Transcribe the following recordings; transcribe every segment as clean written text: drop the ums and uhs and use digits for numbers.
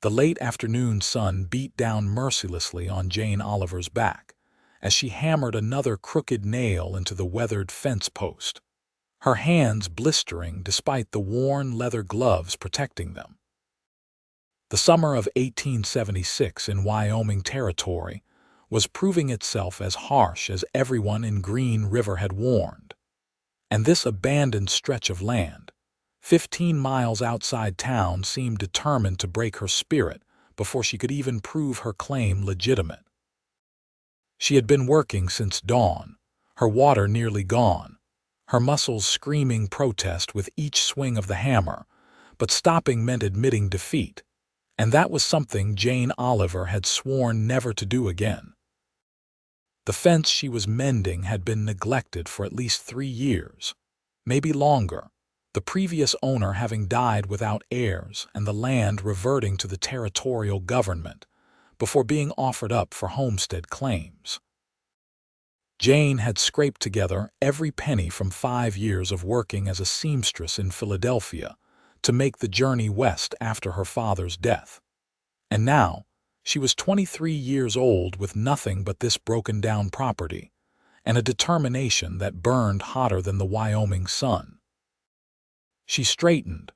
The late afternoon sun beat down mercilessly on Jane Oliver's back as she hammered another crooked nail into the weathered fence post, her hands blistering despite the worn leather gloves protecting them. The summer of 1876 in Wyoming Territory was proving itself as harsh as everyone in Green River had warned. And this abandoned stretch of land, 15 miles outside town, seemed determined to break her spirit before she could even prove her claim legitimate. She had been working since dawn, her water nearly gone, her muscles screaming protest with each swing of the hammer, but stopping meant admitting defeat, and that was something Jane Oliver had sworn never to do again. The fence she was mending had been neglected for at least 3 years, maybe longer, the previous owner having died without heirs and the land reverting to the territorial government before being offered up for homestead claims. Jane had scraped together every penny from 5 years of working as a seamstress in Philadelphia to make the journey west after her father's death. And now, she was 23 years old with nothing but this broken-down property and a determination that burned hotter than the Wyoming sun. She straightened,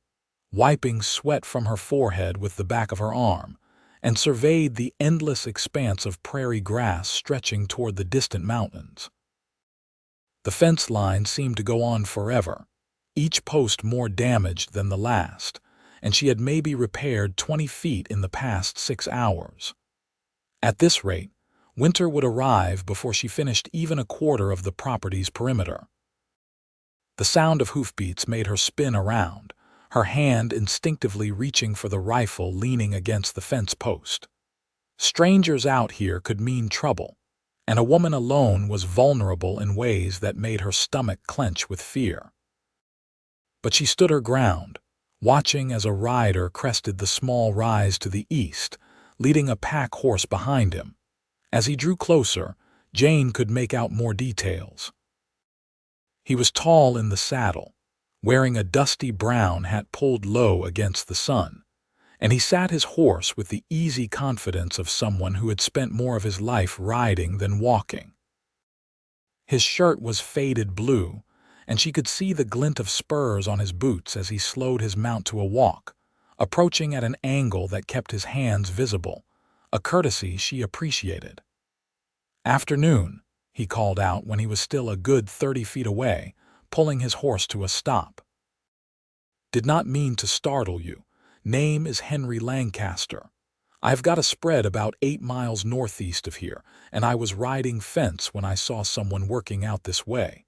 wiping sweat from her forehead with the back of her arm, and surveyed the endless expanse of prairie grass stretching toward the distant mountains. The fence line seemed to go on forever, each post more damaged than the last, and she had maybe repaired 20 feet in the past 6 hours. At this rate, winter would arrive before she finished even a quarter of the property's perimeter. The sound of hoofbeats made her spin around, her hand instinctively reaching for the rifle leaning against the fence post. Strangers out here could mean trouble, and a woman alone was vulnerable in ways that made her stomach clench with fear. But she stood her ground, watching as a rider crested the small rise to the east, leading a pack horse behind him. As he drew closer, Jane could make out more details. He was tall in the saddle, wearing a dusty brown hat pulled low against the sun, and he sat his horse with the easy confidence of someone who had spent more of his life riding than walking. His shirt was faded blue, and she could see the glint of spurs on his boots as he slowed his mount to a walk, approaching at an angle that kept his hands visible, a courtesy she appreciated. "Afternoon," he called out when he was still a good 30 feet away, pulling his horse to a stop. "Did not mean to startle you. Name is Henry Lancaster. I've got a spread about 8 miles northeast of here, and I was riding fence when I saw someone working out this way."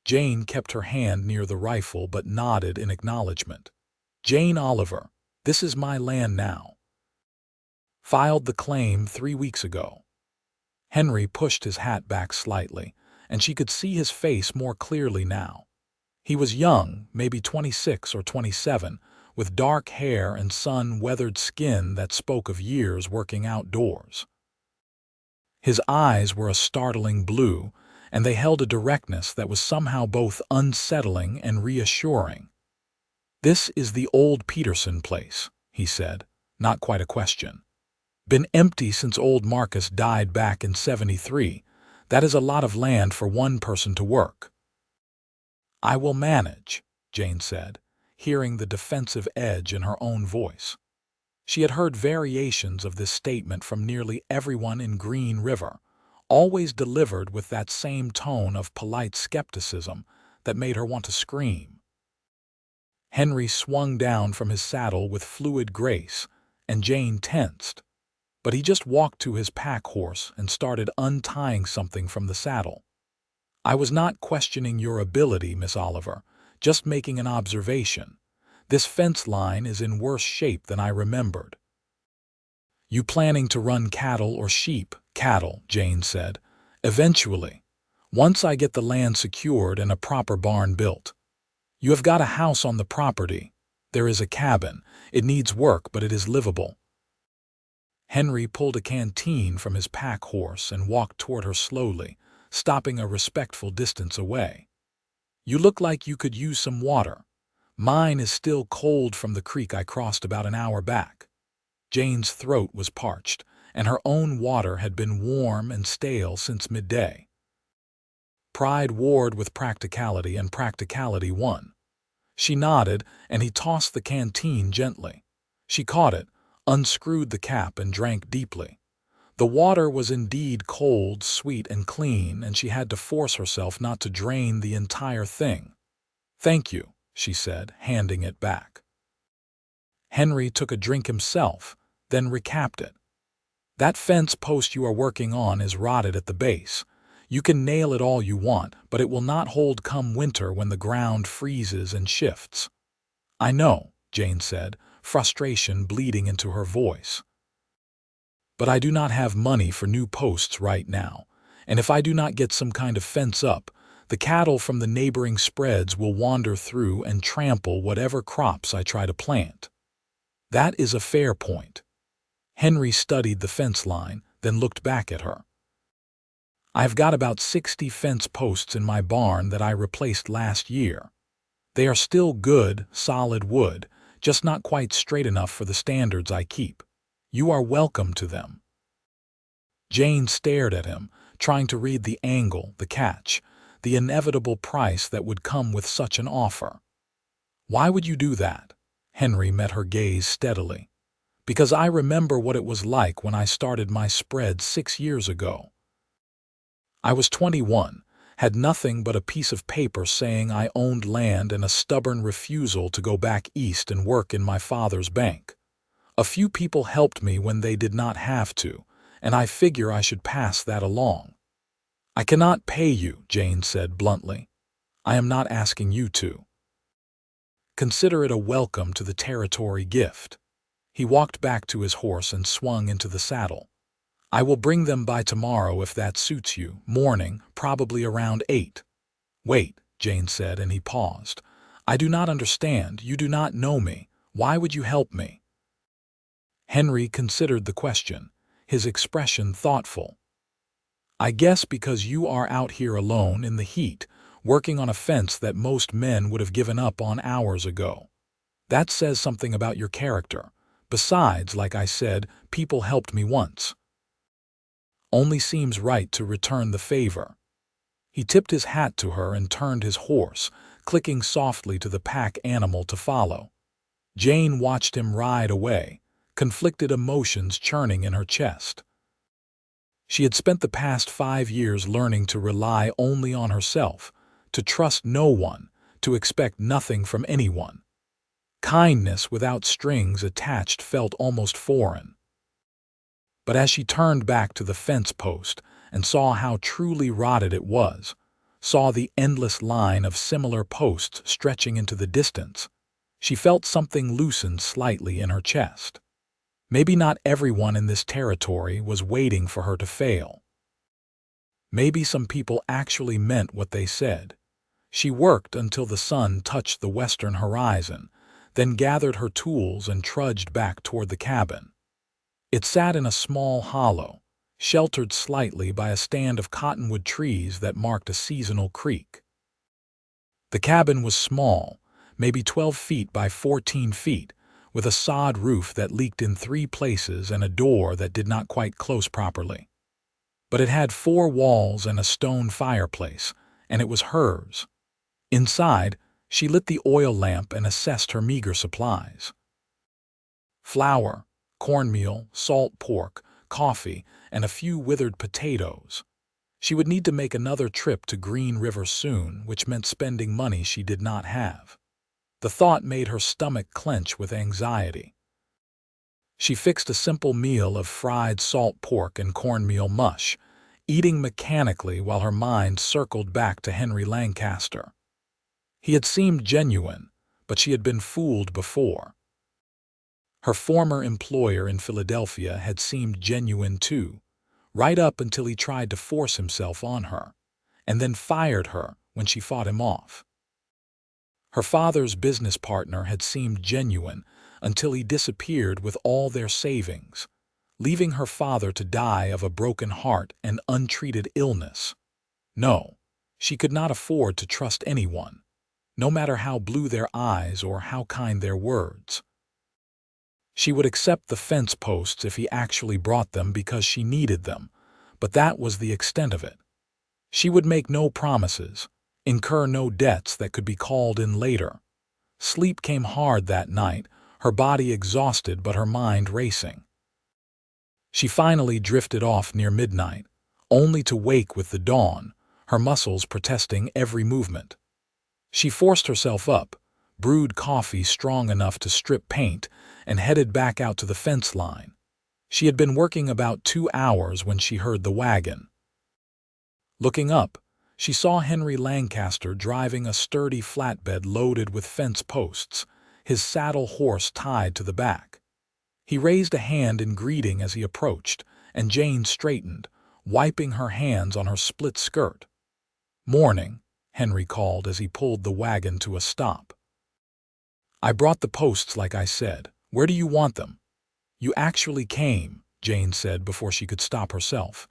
Jane kept her hand near the rifle but nodded in acknowledgement. "Jane Oliver, this is my land now. Filed the claim 3 weeks ago." Henry pushed his hat back slightly, and she could see his face more clearly now. He was young, maybe 26 or 27, with dark hair and sun-weathered skin that spoke of years working outdoors. His eyes were a startling blue, and they held a directness that was somehow both unsettling and reassuring. "This is the old Peterson place," he said, not quite a question. "Been empty since old Marcus died back in '73. That is a lot of land for one person to work." "I will manage," Jane said, hearing the defensive edge in her own voice. She had heard variations of this statement from nearly everyone in Green River, always delivered with that same tone of polite skepticism that made her want to scream. Henry swung down from his saddle with fluid grace, and Jane tensed. But he just walked to his pack horse and started untying something from the saddle. "I was not questioning your ability, Miss Oliver, just making an observation. This fence line is in worse shape than I remembered." "You planning to run cattle or sheep?" "Cattle," Jane said. "Eventually. Once I get the land secured and a proper barn built. You have got a house on the property. There is a cabin. It needs work, but it is livable." Henry pulled a canteen from his pack horse and walked toward her slowly, stopping a respectful distance away. "You look like you could use some water. Mine is still cold from the creek I crossed about an hour back." Jane's throat was parched, and her own water had been warm and stale since midday. Pride warred with practicality, and practicality won. She nodded, and he tossed the canteen gently. She caught it, unscrewed the cap, and drank deeply. The water was indeed cold, sweet, and clean, and she had to force herself not to drain the entire thing. "Thank you," she said, handing it back. Henry took a drink himself, then recapped it. "That fence post you are working on is rotted at the base. You can nail it all you want, but it will not hold come winter when the ground freezes and shifts." "I know," Jane said, frustration bleeding into her voice. "But I do not have money for new posts right now, and if I do not get some kind of fence up, the cattle from the neighboring spreads will wander through and trample whatever crops I try to plant." "That is a fair point." Henry studied the fence line, then looked back at her. "I've got about 60 fence posts in my barn that I replaced last year. They are still good, solid wood, just not quite straight enough for the standards I keep. You are welcome to them." Jane stared at him, trying to read the angle, the catch, the inevitable price that would come with such an offer. "Why would you do that?" Henry met her gaze steadily. "Because I remember what it was like when I started my spread 6 years ago. I was 21, had nothing but a piece of paper saying I owned land and a stubborn refusal to go back east and work in my father's bank. A few people helped me when they did not have to, and I figure I should pass that along." "I cannot pay you," Jane said bluntly. "I am not asking you to. Consider it a welcome to the territory gift." He walked back to his horse and swung into the saddle. "I will bring them by tomorrow if that suits you, morning, probably around 8. "Wait," Jane said, and he paused. "I do not understand. You do not know me. Why would you help me?" Henry considered the question, his expression thoughtful. "I guess because you are out here alone in the heat, working on a fence that most men would have given up on hours ago. That says something about your character. Besides, like I said, people helped me once. Only seems right to return the favor." He tipped his hat to her and turned his horse, clicking softly to the pack animal to follow. Jane watched him ride away, conflicted emotions churning in her chest. She had spent the past 5 years learning to rely only on herself, to trust no one, to expect nothing from anyone. Kindness without strings attached felt almost foreign. But as she turned back to the fence post and saw how truly rotted it was, saw the endless line of similar posts stretching into the distance, she felt something loosen slightly in her chest. Maybe not everyone in this territory was waiting for her to fail. Maybe some people actually meant what they said. She worked until the sun touched the western horizon, then gathered her tools and trudged back toward the cabin. It sat in a small hollow, sheltered slightly by a stand of cottonwood trees that marked a seasonal creek. The cabin was small, maybe 12 feet by 14 feet, with a sod roof that leaked in 3 places and a door that did not quite close properly. But it had 4 walls and a stone fireplace, and it was hers. Inside, she lit the oil lamp and assessed her meager supplies. Flour, cornmeal, salt pork, coffee, and a few withered potatoes. She would need to make another trip to Green River soon, which meant spending money she did not have. The thought made her stomach clench with anxiety. She fixed a simple meal of fried salt pork and cornmeal mush, eating mechanically while her mind circled back to Henry Lancaster. He had seemed genuine, but she had been fooled before. Her former employer in Philadelphia had seemed genuine too, right up until he tried to force himself on her, and then fired her when she fought him off. Her father's business partner had seemed genuine until he disappeared with all their savings, leaving her father to die of a broken heart and untreated illness. No, she could not afford to trust anyone, no matter how blue their eyes or how kind their words. She would accept the fence posts if he actually brought them because she needed them, but that was the extent of it. She would make no promises, incur no debts that could be called in later. Sleep came hard that night, her body exhausted but her mind racing. She finally drifted off near midnight, only to wake with the dawn, her muscles protesting every movement. She forced herself up, brewed coffee strong enough to strip paint, and headed back out to the fence line. She had been working about 2 hours when she heard the wagon. Looking up, she saw Henry Lancaster driving a sturdy flatbed loaded with fence posts, his saddle horse tied to the back. He raised a hand in greeting as he approached, and Jane straightened, wiping her hands on her split skirt. "Morning," Henry called as he pulled the wagon to a stop. "I brought the posts like I said. Where do you want them?" "You actually came," Jane said before she could stop herself.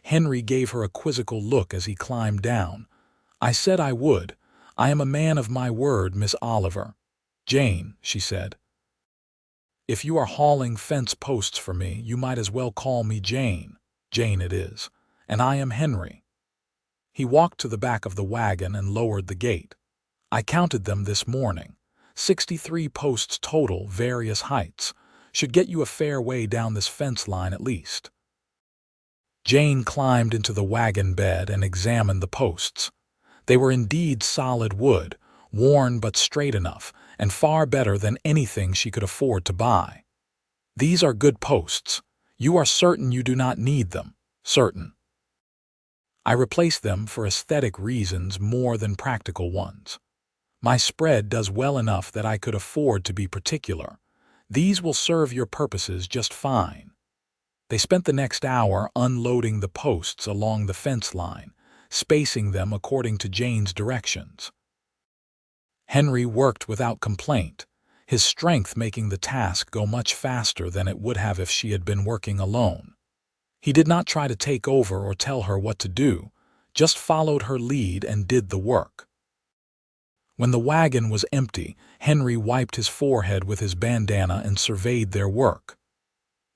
Henry gave her a quizzical look as he climbed down. "I said I would. I am a man of my word, Miss Oliver." "Jane," she said. "If you are hauling fence posts for me, you might as well call me Jane. Jane it is. And I am Henry." He walked to the back of the wagon and lowered the gate. "I counted them this morning. 63 posts total, various heights. Should get you a fair way down this fence line at least." Jane climbed into the wagon bed and examined the posts. They were indeed solid wood, worn but straight enough, and far better than anything she could afford to buy. "These are good posts. You are certain you do not need them?" "Certain. I replaced them for aesthetic reasons more than practical ones. My spread does well enough that I could afford to be particular. These will serve your purposes just fine." They spent the next hour unloading the posts along the fence line, spacing them according to Jane's directions. Henry worked without complaint, his strength making the task go much faster than it would have if she had been working alone. He did not try to take over or tell her what to do, just followed her lead and did the work. When the wagon was empty, Henry wiped his forehead with his bandana and surveyed their work.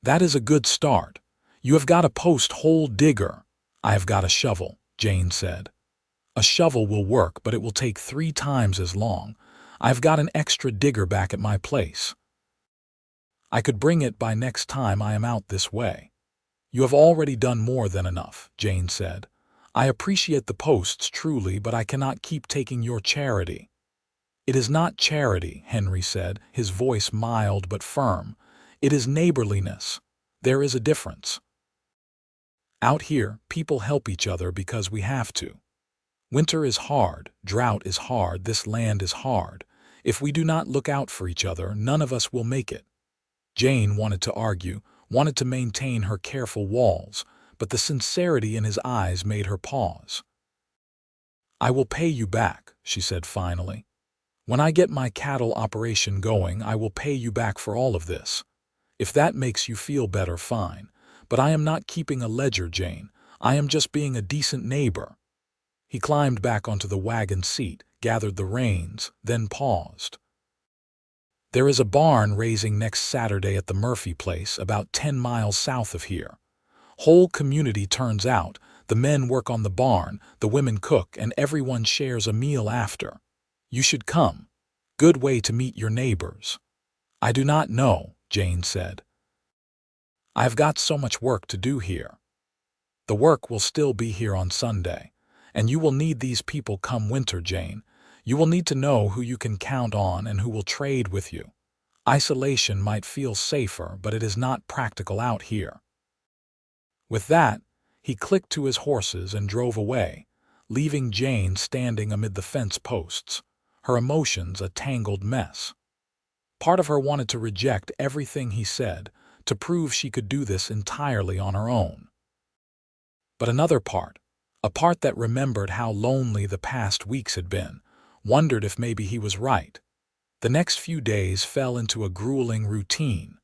"That is a good start. You have got a post hole digger." "I have got a shovel," Jane said. "A shovel will work, but it will take 3 times as long. I've got an extra digger back at my place. I could bring it by next time I am out this way." "You have already done more than enough," Jane said. "I appreciate the posts truly, but I cannot keep taking your charity." "It is not charity," Henry said, his voice mild but firm. "It is neighborliness. There is a difference. Out here, people help each other because we have to. Winter is hard, drought is hard, this land is hard. If we do not look out for each other, none of us will make it." Jane wanted to argue, wanted to maintain her careful walls, but the sincerity in his eyes made her pause. "I will pay you back," she said finally. "When I get my cattle operation going, I will pay you back for all of this. If that makes you feel better, fine. But I am not keeping a ledger, Jane. I am just being a decent neighbor." He climbed back onto the wagon seat, gathered the reins, then paused. "There is a barn raising next Saturday at the Murphy place, about 10 miles south of here. Whole community turns out, the men work on the barn, the women cook, and everyone shares a meal after. You should come. Good way to meet your neighbors." "I do not know," Jane said. "I have got so much work to do here." "The work will still be here on Sunday. And you will need these people come winter, Jane. You will need to know who you can count on and who will trade with you. Isolation might feel safer, but it is not practical out here." With that, he clicked to his horses and drove away, leaving Jane standing amid the fence posts, her emotions a tangled mess. Part of her wanted to reject everything he said, to prove she could do this entirely on her own. But another part, a part that remembered how lonely the past weeks had been, wondered if maybe he was right. The next few days fell into a grueling routine.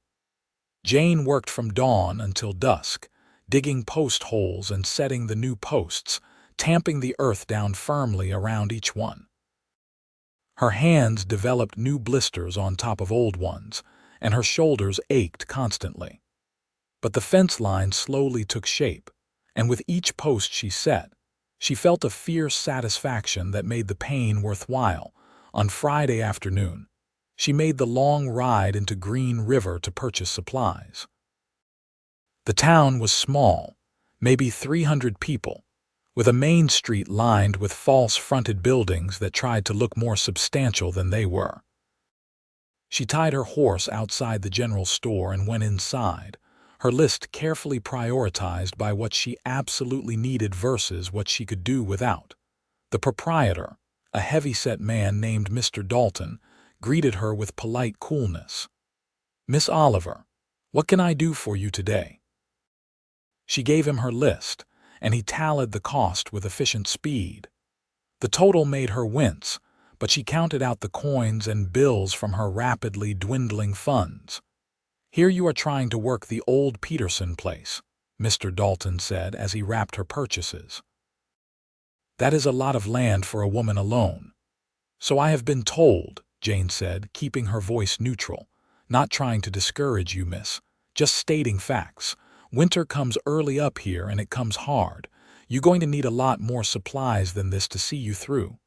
Jane worked from dawn until dusk, digging post holes and setting the new posts, tamping the earth down firmly around each one. Her hands developed new blisters on top of old ones, and her shoulders ached constantly. But the fence line slowly took shape, and with each post she set, she felt a fierce satisfaction that made the pain worthwhile. On Friday afternoon, she made the long ride into Green River to purchase supplies. The town was small, maybe 300 people, with a main street lined with false-fronted buildings that tried to look more substantial than they were. She tied her horse outside the general store and went inside, her list carefully prioritized by what she absolutely needed versus what she could do without. The proprietor, a heavy-set man named Mr. Dalton, greeted her with polite coolness. "Miss Oliver, what can I do for you today?" She gave him her list, and he tallied the cost with efficient speed. The total made her wince, but she counted out the coins and bills from her rapidly dwindling funds. "Here you are trying to work the old Peterson place," Mr. Dalton said as he wrapped her purchases. "That is a lot of land for a woman alone." "So I have been told," Jane said, keeping her voice neutral. "Not trying to discourage you, miss. Just stating facts. Winter comes early up here and it comes hard. You're going to need a lot more supplies than this to see you through."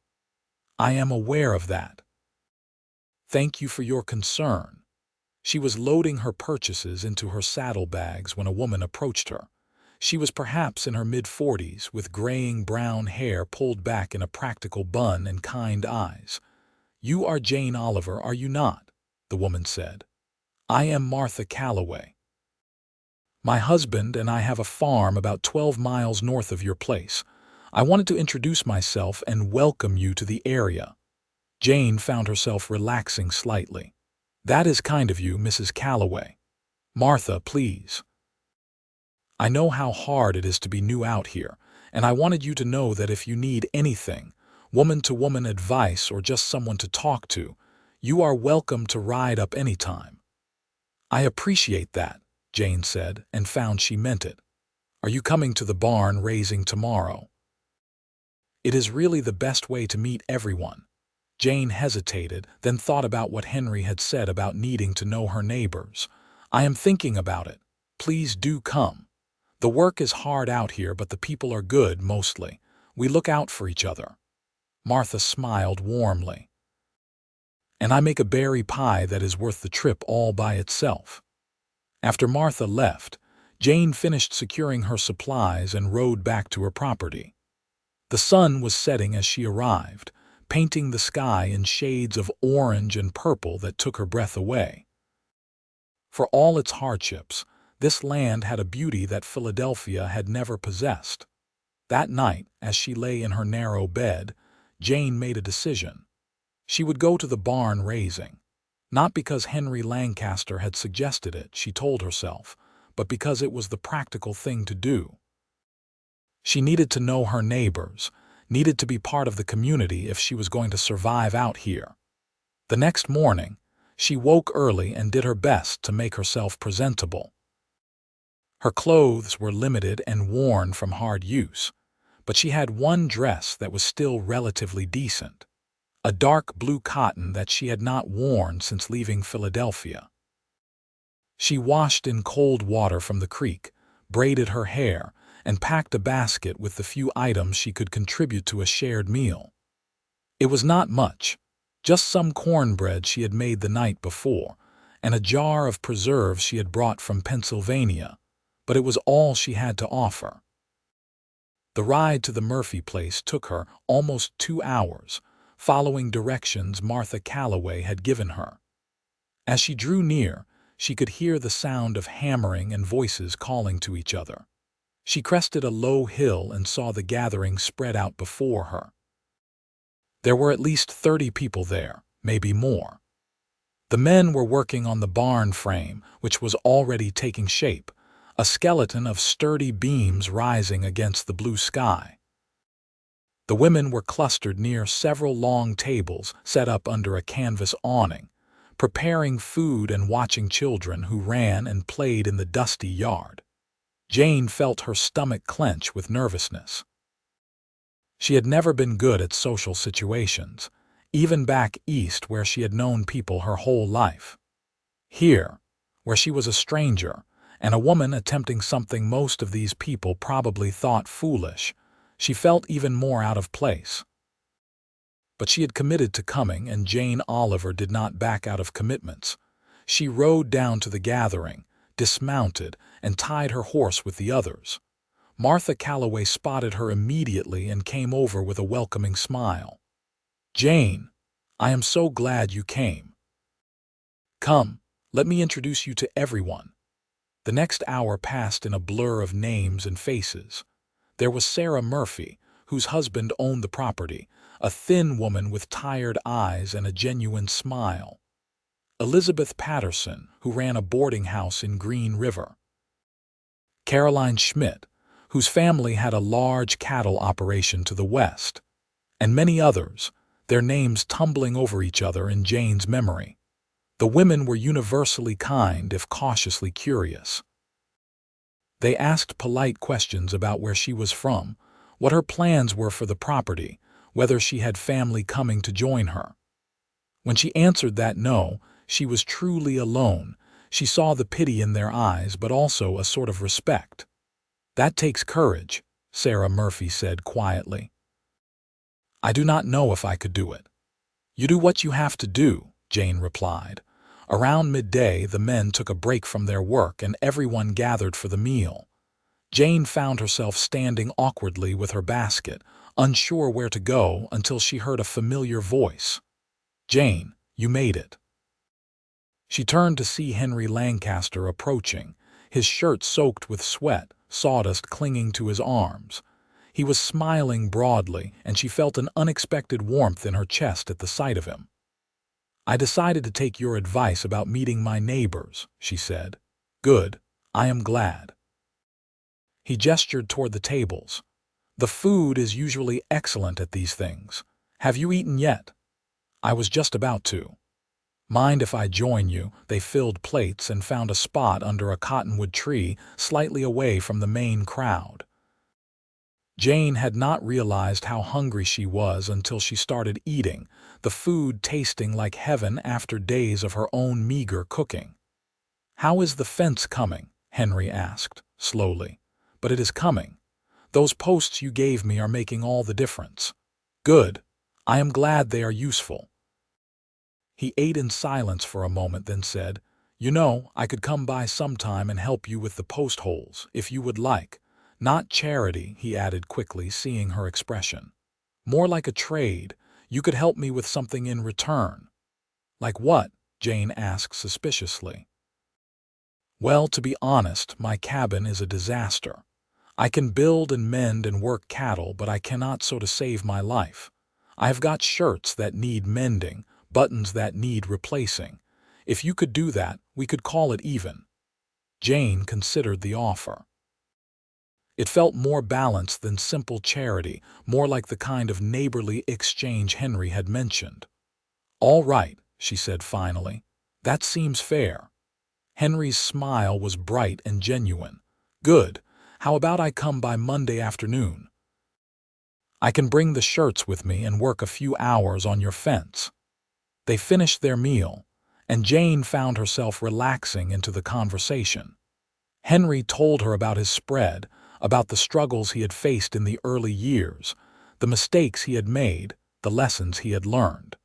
"I am aware of that." "Thank you for your concern." She was loading her purchases into her saddlebags when a woman approached her. She was perhaps in her mid-40s, with graying brown hair pulled back in a practical bun and kind eyes. "You are Jane Oliver, are you not?" the woman said. "I am Martha Calloway. My husband and I have a farm about 12 miles north of your place. I wanted to introduce myself and welcome you to the area." Jane found herself relaxing slightly. "That is kind of you, Mrs. Calloway. Martha, please. I know how hard it is to be new out here, and I wanted you to know that if you need anything, woman-to-woman advice or just someone to talk to, you are welcome to ride up anytime." "I appreciate that," Jane said, and found she meant it. "Are you coming to the barn raising tomorrow?" "It is really the best way to meet everyone." Jane hesitated, then thought about what Henry had said about needing to know her neighbors. "I am thinking about it. Please do come. The work is hard out here, but the people are good, mostly. We look out for each other." Martha smiled warmly. "And I make a berry pie that is worth the trip all by itself." After Martha left, Jane finished securing her supplies and rode back to her property. The sun was setting as she arrived, painting the sky in shades of orange and purple that took her breath away. For all its hardships, this land had a beauty that Philadelphia had never possessed. That night, as she lay in her narrow bed, Jane made a decision. She would go to the barn raising. Not because Henry Lancaster had suggested it, she told herself, but because it was the practical thing to do. She needed to know her neighbors, needed to be part of the community if she was going to survive out here. The next morning, she woke early and did her best to make herself presentable. Her clothes were limited and worn from hard use, but she had one dress that was still relatively decent. A dark blue cotton that she had not worn since leaving Philadelphia. She washed in cold water from the creek, braided her hair, and packed a basket with the few items she could contribute to a shared meal. It was not much, just some cornbread she had made the night before, and a jar of preserves she had brought from Pennsylvania, but it was all she had to offer. The ride to the Murphy place took her almost 2 hours, following directions Martha Calloway had given her. As she drew near, she could hear the sound of hammering and voices calling to each other. She crested a low hill and saw the gathering spread out before her. There were at least 30 people there, maybe more. The men were working on the barn frame, which was already taking shape, a skeleton of sturdy beams rising against the blue sky. The women were clustered near several long tables set up under a canvas awning, preparing food and watching children who ran and played in the dusty yard. Jane felt her stomach clench with nervousness. She had never been good at social situations, even back east where she had known people her whole life. Here, where she was a stranger, and a woman attempting something most of these people probably thought foolish, she felt even more out of place. But she had committed to coming, and Jane Oliver did not back out of commitments. She rode down to the gathering, dismounted, and tied her horse with the others. Martha Calloway spotted her immediately and came over with a welcoming smile. "Jane, I am so glad you came. Come, let me introduce you to everyone." The next hour passed in a blur of names and faces. There was Sarah Murphy, whose husband owned the property, a thin woman with tired eyes and a genuine smile. Elizabeth Patterson, who ran a boarding house in Green River. Caroline Schmidt, whose family had a large cattle operation to the west. And many others, their names tumbling over each other in Jane's memory. The women were universally kind if cautiously curious. They asked polite questions about where she was from, what her plans were for the property, whether she had family coming to join her. When she answered that no, she was truly alone, she saw the pity in their eyes but also a sort of respect. "That takes courage," Sarah Murphy said quietly. "I do not know if I could do it." "You do what you have to do," Jane replied. Around midday, the men took a break from their work and everyone gathered for the meal. Jane found herself standing awkwardly with her basket, unsure where to go until she heard a familiar voice. "Jane, you made it." She turned to see Henry Lancaster approaching, his shirt soaked with sweat, sawdust clinging to his arms. He was smiling broadly, and she felt an unexpected warmth in her chest at the sight of him. "I decided to take your advice about meeting my neighbors," she said. "Good, I am glad." He gestured toward the tables. "The food is usually excellent at these things. Have you eaten yet?" "I was just about to." "Mind if I join you?" They filled plates and found a spot under a cottonwood tree slightly away from the main crowd. Jane had not realized how hungry she was until she started eating, the food tasting like heaven after days of her own meager cooking. "How is the fence coming?" Henry asked, slowly. "But it is coming. Those posts you gave me are making all the difference." "Good. I am glad they are useful." He ate in silence for a moment, then said, "You know, I could come by sometime and help you with the post holes, if you would like. Not charity," he added quickly, seeing her expression. "More like a trade. You could help me with something in return." "Like what?" Jane asked suspiciously. "Well, to be honest, my cabin is a disaster. I can build and mend and work cattle, but I cannot so to save my life. I have got shirts that need mending, buttons that need replacing. If you could do that, we could call it even." Jane considered the offer. It felt more balanced than simple charity, more like the kind of neighborly exchange Henry had mentioned. "All right," she said finally. "That seems fair." Henry's smile was bright and genuine. "Good. How about I come by Monday afternoon? I can bring the shirts with me and work a few hours on your fence." They finished their meal, and Jane found herself relaxing into the conversation. Henry told her about his spread, about the struggles he had faced in the early years, the mistakes he had made, the lessons he had learned.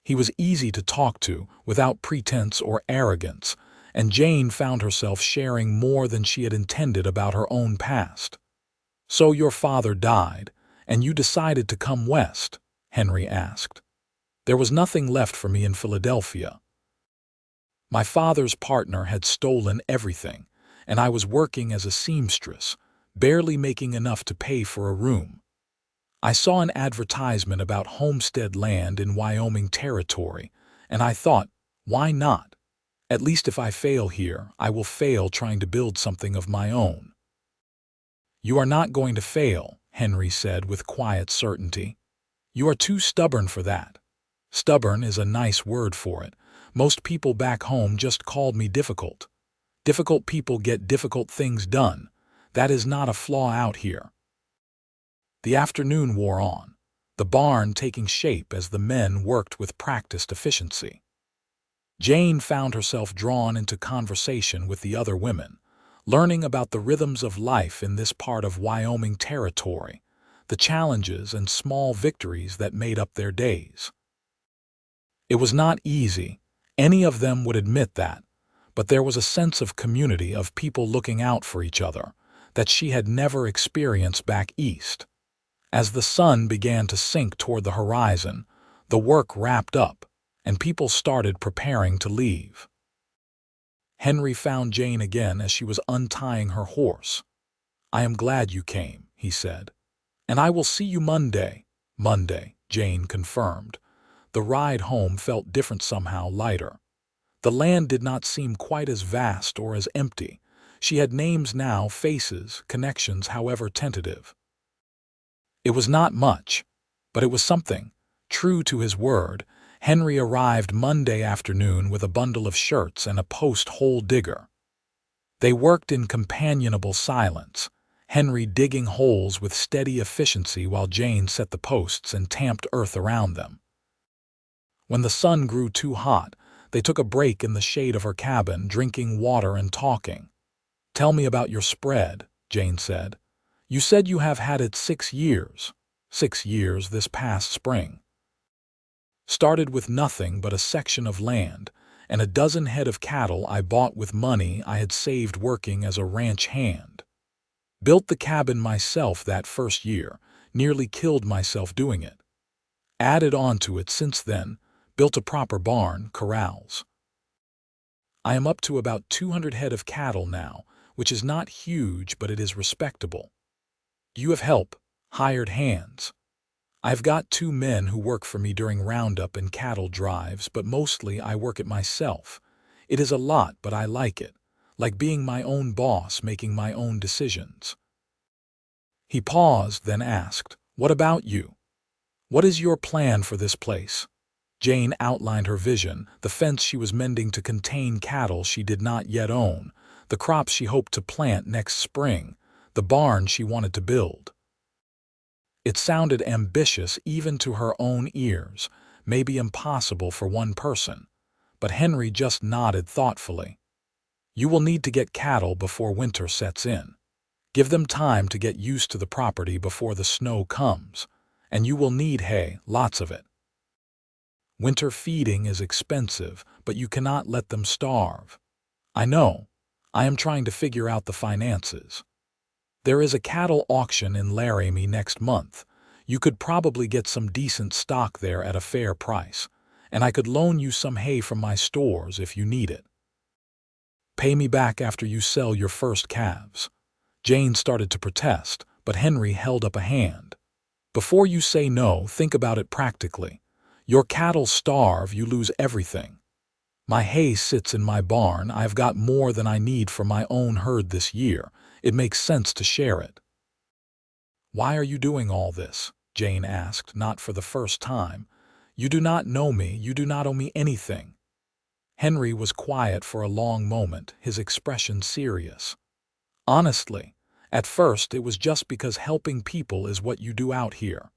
He was easy to talk to, without pretense or arrogance, and Jane found herself sharing more than she had intended about her own past. "So your father died, and you decided to come west?" Henry asked. "There was nothing left for me in Philadelphia. My father's partner had stolen everything, and I was working as a seamstress, barely making enough to pay for a room. I saw an advertisement about homestead land in Wyoming Territory, and I thought, why not? At least if I fail here, I will fail trying to build something of my own." "You are not going to fail," Henry said with quiet certainty. "You are too stubborn for that." Stubborn is a nice word for it. Most people back home just called me difficult. Difficult people get difficult things done. That is not a flaw out here. The afternoon wore on, the barn taking shape as the men worked with practiced efficiency. Jane found herself drawn into conversation with the other women, learning about the rhythms of life in this part of Wyoming Territory, the challenges and small victories that made up their days. It was not easy, any of them would admit that, but there was a sense of community, of people looking out for each other, that she had never experienced back east. As the sun began to sink toward the horizon, the work wrapped up, and people started preparing to leave. Henry found Jane again as she was untying her horse. "I am glad you came," he said. "And I will see you Monday." "Monday," Jane confirmed. The ride home felt different, somehow lighter. The land did not seem quite as vast or as empty. She had names now, faces, connections, however tentative. It was not much, but it was something. True to his word, Henry arrived Monday afternoon with a bundle of shirts and a post-hole digger. They worked in companionable silence, Henry digging holes with steady efficiency while Jane set the posts and tamped earth around them. When the sun grew too hot, they took a break in the shade of her cabin, drinking water and talking. "Tell me about your spread," Jane said. "You said you have had it 6 years. 6 years this past spring. Started with nothing but a section of land and a dozen head of cattle I bought with money I had saved working as a ranch hand. Built the cabin myself that first year, nearly killed myself doing it. Added on to it since then, built a proper barn, corrals. I am up to about 200 head of cattle now, which is not huge, but it is respectable. Do you have help? Hired hands? I've got 2 men who work for me during roundup and cattle drives, but mostly I work it myself. It is a lot, but I like it, like being my own boss, making my own decisions." He paused, then asked, "What about you? What is your plan for this place?" Jane outlined her vision, the fence she was mending to contain cattle she did not yet own, the crops she hoped to plant next spring, the barn she wanted to build. It sounded ambitious even to her own ears, maybe impossible for one person, but Henry just nodded thoughtfully. "You will need to get cattle before winter sets in. Give them time to get used to the property before the snow comes, and you will need hay, lots of it. Winter feeding is expensive, but you cannot let them starve. I know. I am trying to figure out the finances. There is a cattle auction in Laramie next month. You could probably get some decent stock there at a fair price, and I could loan you some hay from my stores if you need it. Pay me back after you sell your first calves." Jane started to protest, but Henry held up a hand. "Before you say no, think about it practically. Your cattle starve, you lose everything. My hay sits in my barn. I've got more than I need for my own herd this year. It makes sense to share it." "Why are you doing all this?" Jane asked, not for the first time. "You do not know me. You do not owe me anything." Henry was quiet for a long moment, his expression serious. "Honestly, at first it was just because helping people is what you do out here.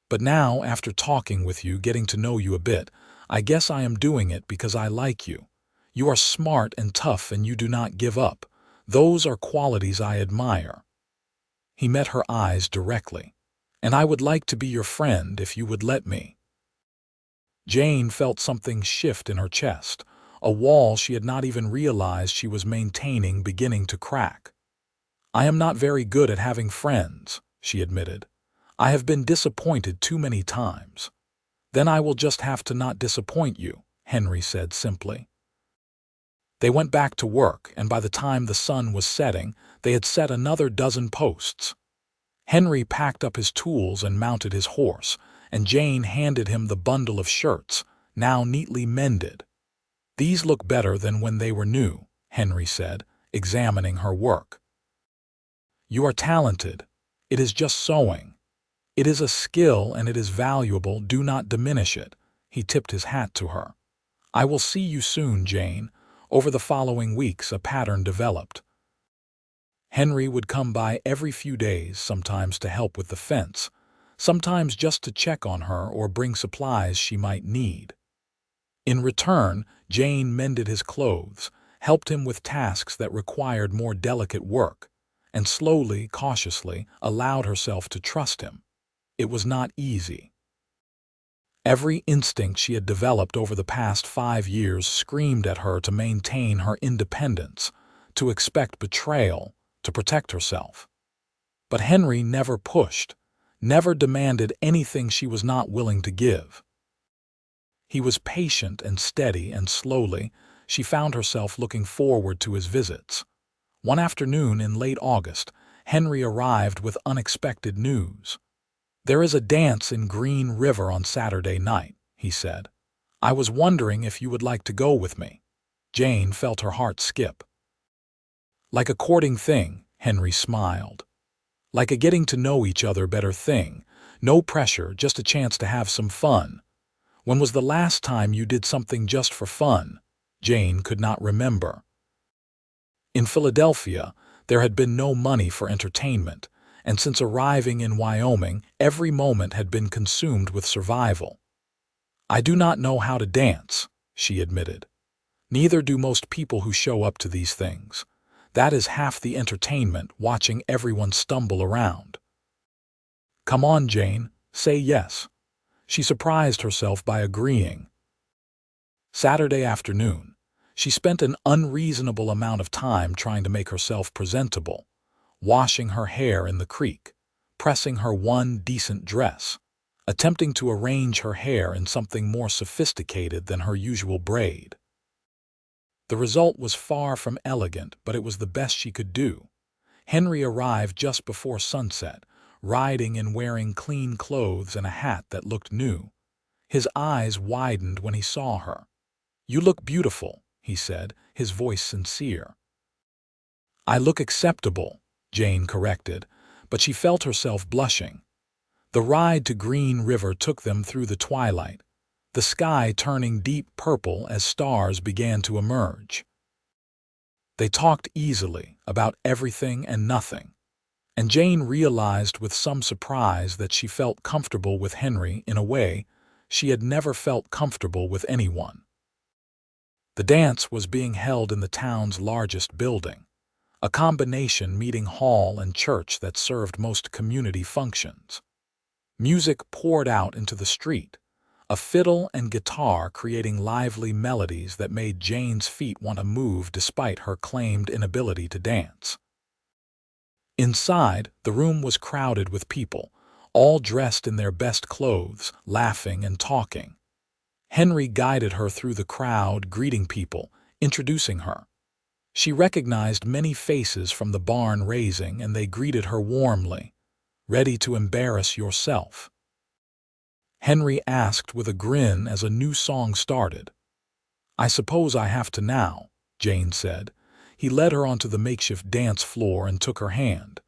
But now, after talking with you, getting to know you a bit, I guess I am doing it because I like you. You are smart and tough, and you do not give up. Those are qualities I admire." He met her eyes directly. "And I would like to be your friend if you would let me." Jane felt something shift in her chest, a wall she had not even realized she was maintaining beginning to crack. "I am not very good at having friends," she admitted. "I have been disappointed too many times." "Then I will just have to not disappoint you," Henry said simply. They went back to work, and by the time the sun was setting, they had set another dozen posts. Henry packed up his tools and mounted his horse, and Jane handed him the bundle of shirts, now neatly mended. "These look better than when they were new," Henry said, examining her work. "You are talented. It is just sewing. It is a skill and it is valuable. Do not diminish it." He tipped his hat to her. "I will see you soon, Jane." Over the following weeks, a pattern developed. Henry would come by every few days, sometimes to help with the fence, sometimes just to check on her or bring supplies she might need. In return, Jane mended his clothes, helped him with tasks that required more delicate work, and slowly, cautiously, allowed herself to trust him. It was not easy. Every instinct she had developed over the past 5 years screamed at her to maintain her independence, to expect betrayal, to protect herself. But Henry never pushed, never demanded anything she was not willing to give. He was patient and steady, and slowly, she found herself looking forward to his visits. One afternoon in late August, Henry arrived with unexpected news. "There is a dance in Green River on Saturday night," he said. "I was wondering if you would like to go with me." Jane felt her heart skip. "Like a courting thing," Henry smiled. "Like a getting to know each other better thing. No pressure, just a chance to have some fun." "When was the last time you did something just for fun?" Jane could not remember. In Philadelphia, there had been no money for entertainment, and since arriving in Wyoming, every moment had been consumed with survival. "I do not know how to dance," she admitted. "Neither do most people who show up to these things. That is half the entertainment, watching everyone stumble around." "Come on, Jane, say yes." She surprised herself by agreeing. Saturday afternoon, she spent an unreasonable amount of time trying to make herself presentable, washing her hair in the creek, pressing her one decent dress, attempting to arrange her hair in something more sophisticated than her usual braid. The result was far from elegant, but it was the best she could do. Henry arrived just before sunset, riding and wearing clean clothes and a hat that looked new. His eyes widened when he saw her. "You look beautiful," he said, his voice sincere. "I look acceptable," Jane corrected, but she felt herself blushing. The ride to Green River took them through the twilight, the sky turning deep purple as stars began to emerge. They talked easily about everything and nothing, and Jane realized with some surprise that she felt comfortable with Henry in a way she had never felt comfortable with anyone. The dance was being held in the town's largest building, a combination meeting hall and church that served most community functions. Music poured out into the street, a fiddle and guitar creating lively melodies that made Jane's feet want to move despite her claimed inability to dance. Inside, the room was crowded with people, all dressed in their best clothes, laughing and talking. Henry guided her through the crowd, greeting people, introducing her. She recognized many faces from the barn raising, and they greeted her warmly. "Ready to embarrass yourself?" Henry asked with a grin as a new song started. "I suppose I have to now," Jane said. He led her onto the makeshift dance floor and took her hand.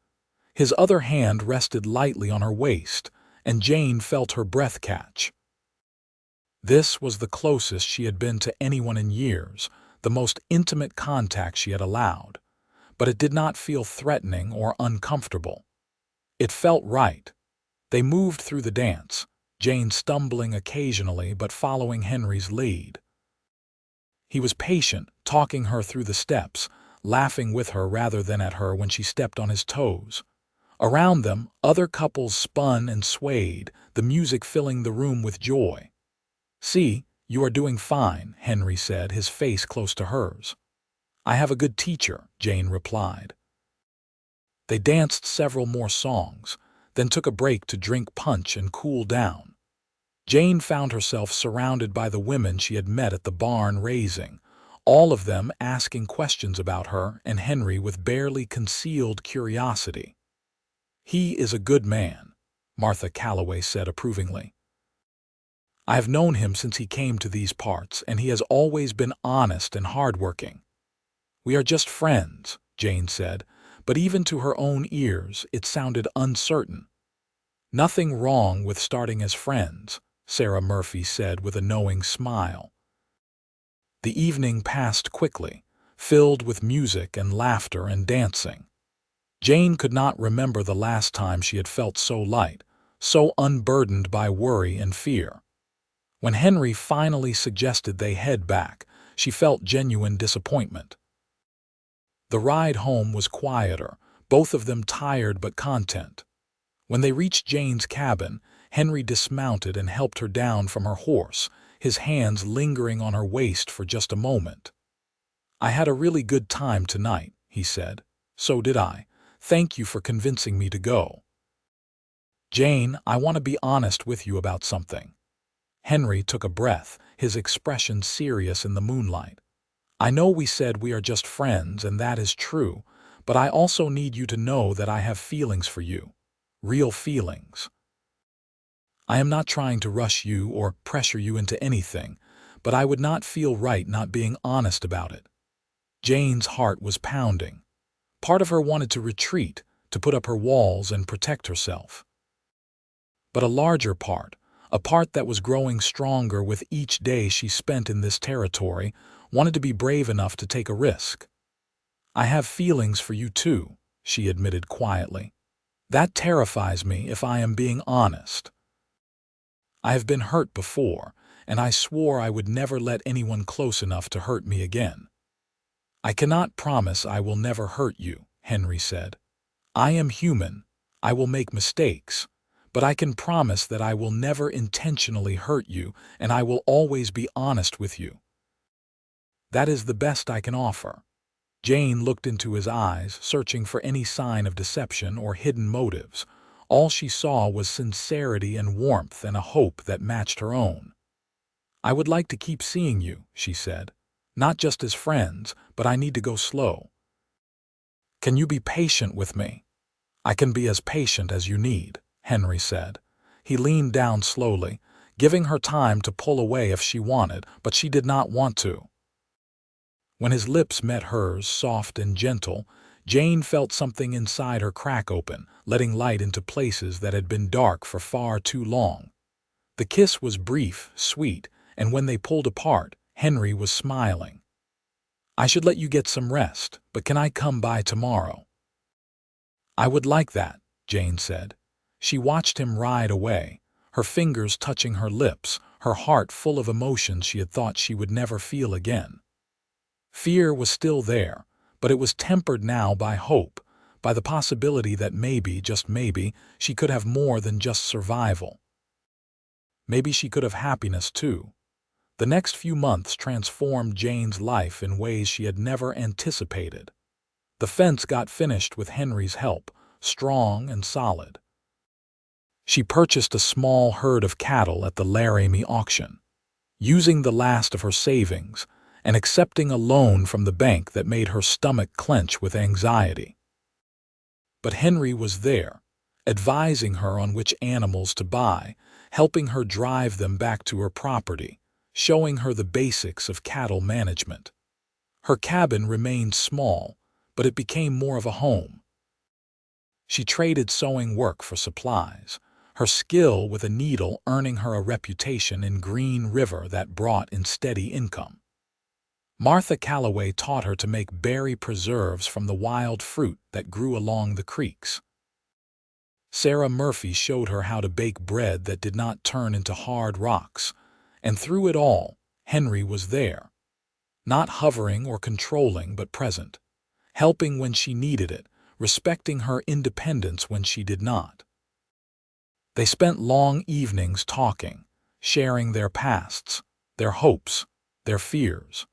His other hand rested lightly on her waist, and Jane felt her breath catch. This was the closest she had been to anyone in years, the most intimate contact she had allowed, but it did not feel threatening or uncomfortable. It felt right. They moved through the dance, Jane stumbling occasionally but following Henry's lead. He was patient, talking her through the steps, laughing with her rather than at her when she stepped on his toes. Around them, other couples spun and swayed, the music filling the room with joy. "See, you are doing fine," Henry said, his face close to hers. "I have a good teacher," Jane replied. They danced several more songs, then took a break to drink punch and cool down. Jane found herself surrounded by the women she had met at the barn raising, all of them asking questions about her and Henry with barely concealed curiosity. "He is a good man," Martha Calloway said approvingly. "I have known him since he came to these parts, and he has always been honest and hardworking." "We are just friends," Jane said, but even to her own ears it sounded uncertain. "Nothing wrong with starting as friends," Sarah Murphy said with a knowing smile. The evening passed quickly, filled with music and laughter and dancing. Jane could not remember the last time she had felt so light, so unburdened by worry and fear. When Henry finally suggested they head back, she felt genuine disappointment. The ride home was quieter, both of them tired but content. When they reached Jane's cabin, Henry dismounted and helped her down from her horse, his hands lingering on her waist for just a moment. "I had a really good time tonight," he said. "So did I. Thank you for convincing me to go." "Jane, I want to be honest with you about something." Henry took a breath, his expression serious in the moonlight. "I know we said we are just friends, and that is true, but I also need you to know that I have feelings for you. Real feelings. I am not trying to rush you or pressure you into anything, but I would not feel right not being honest about it." Jane's heart was pounding. Part of her wanted to retreat, to put up her walls and protect herself. But a larger part, a part that was growing stronger with each day she spent in this territory, wanted to be brave enough to take a risk. "I have feelings for you too," she admitted quietly. "That terrifies me if I am being honest. I have been hurt before, and I swore I would never let anyone close enough to hurt me again." "I cannot promise I will never hurt you," Henry said. "I am human. I will make mistakes. But I can promise that I will never intentionally hurt you, and I will always be honest with you. That is the best I can offer." Jane looked into his eyes, searching for any sign of deception or hidden motives. All she saw was sincerity and warmth and a hope that matched her own. "I would like to keep seeing you," she said. "Not just as friends, but I need to go slow. Can you be patient with me?" "I can be as patient as you need," Henry said. He leaned down slowly, giving her time to pull away if she wanted, but she did not want to. When his lips met hers, soft and gentle, Jane felt something inside her crack open, letting light into places that had been dark for far too long. The kiss was brief, sweet, and when they pulled apart, Henry was smiling. "I should let you get some rest, but can I come by tomorrow?" "I would like that," Jane said. She watched him ride away, her fingers touching her lips, her heart full of emotions she had thought she would never feel again. Fear was still there, but it was tempered now by hope, by the possibility that maybe, just maybe, she could have more than just survival. Maybe she could have happiness too. The next few months transformed Jane's life in ways she had never anticipated. The fence got finished with Henry's help, strong and solid. She purchased a small herd of cattle at the Laramie auction, using the last of her savings and accepting a loan from the bank that made her stomach clench with anxiety. But Henry was there, advising her on which animals to buy, helping her drive them back to her property, showing her the basics of cattle management. Her cabin remained small, but it became more of a home. She traded sewing work for supplies, her skill with a needle earning her a reputation in Green River that brought in steady income. Martha Calloway taught her to make berry preserves from the wild fruit that grew along the creeks. Sarah Murphy showed her how to bake bread that did not turn into hard rocks, and through it all, Henry was there. Not hovering or controlling, but present, helping when she needed it, respecting her independence when she did not. They spent long evenings talking, sharing their pasts, their hopes, their fears.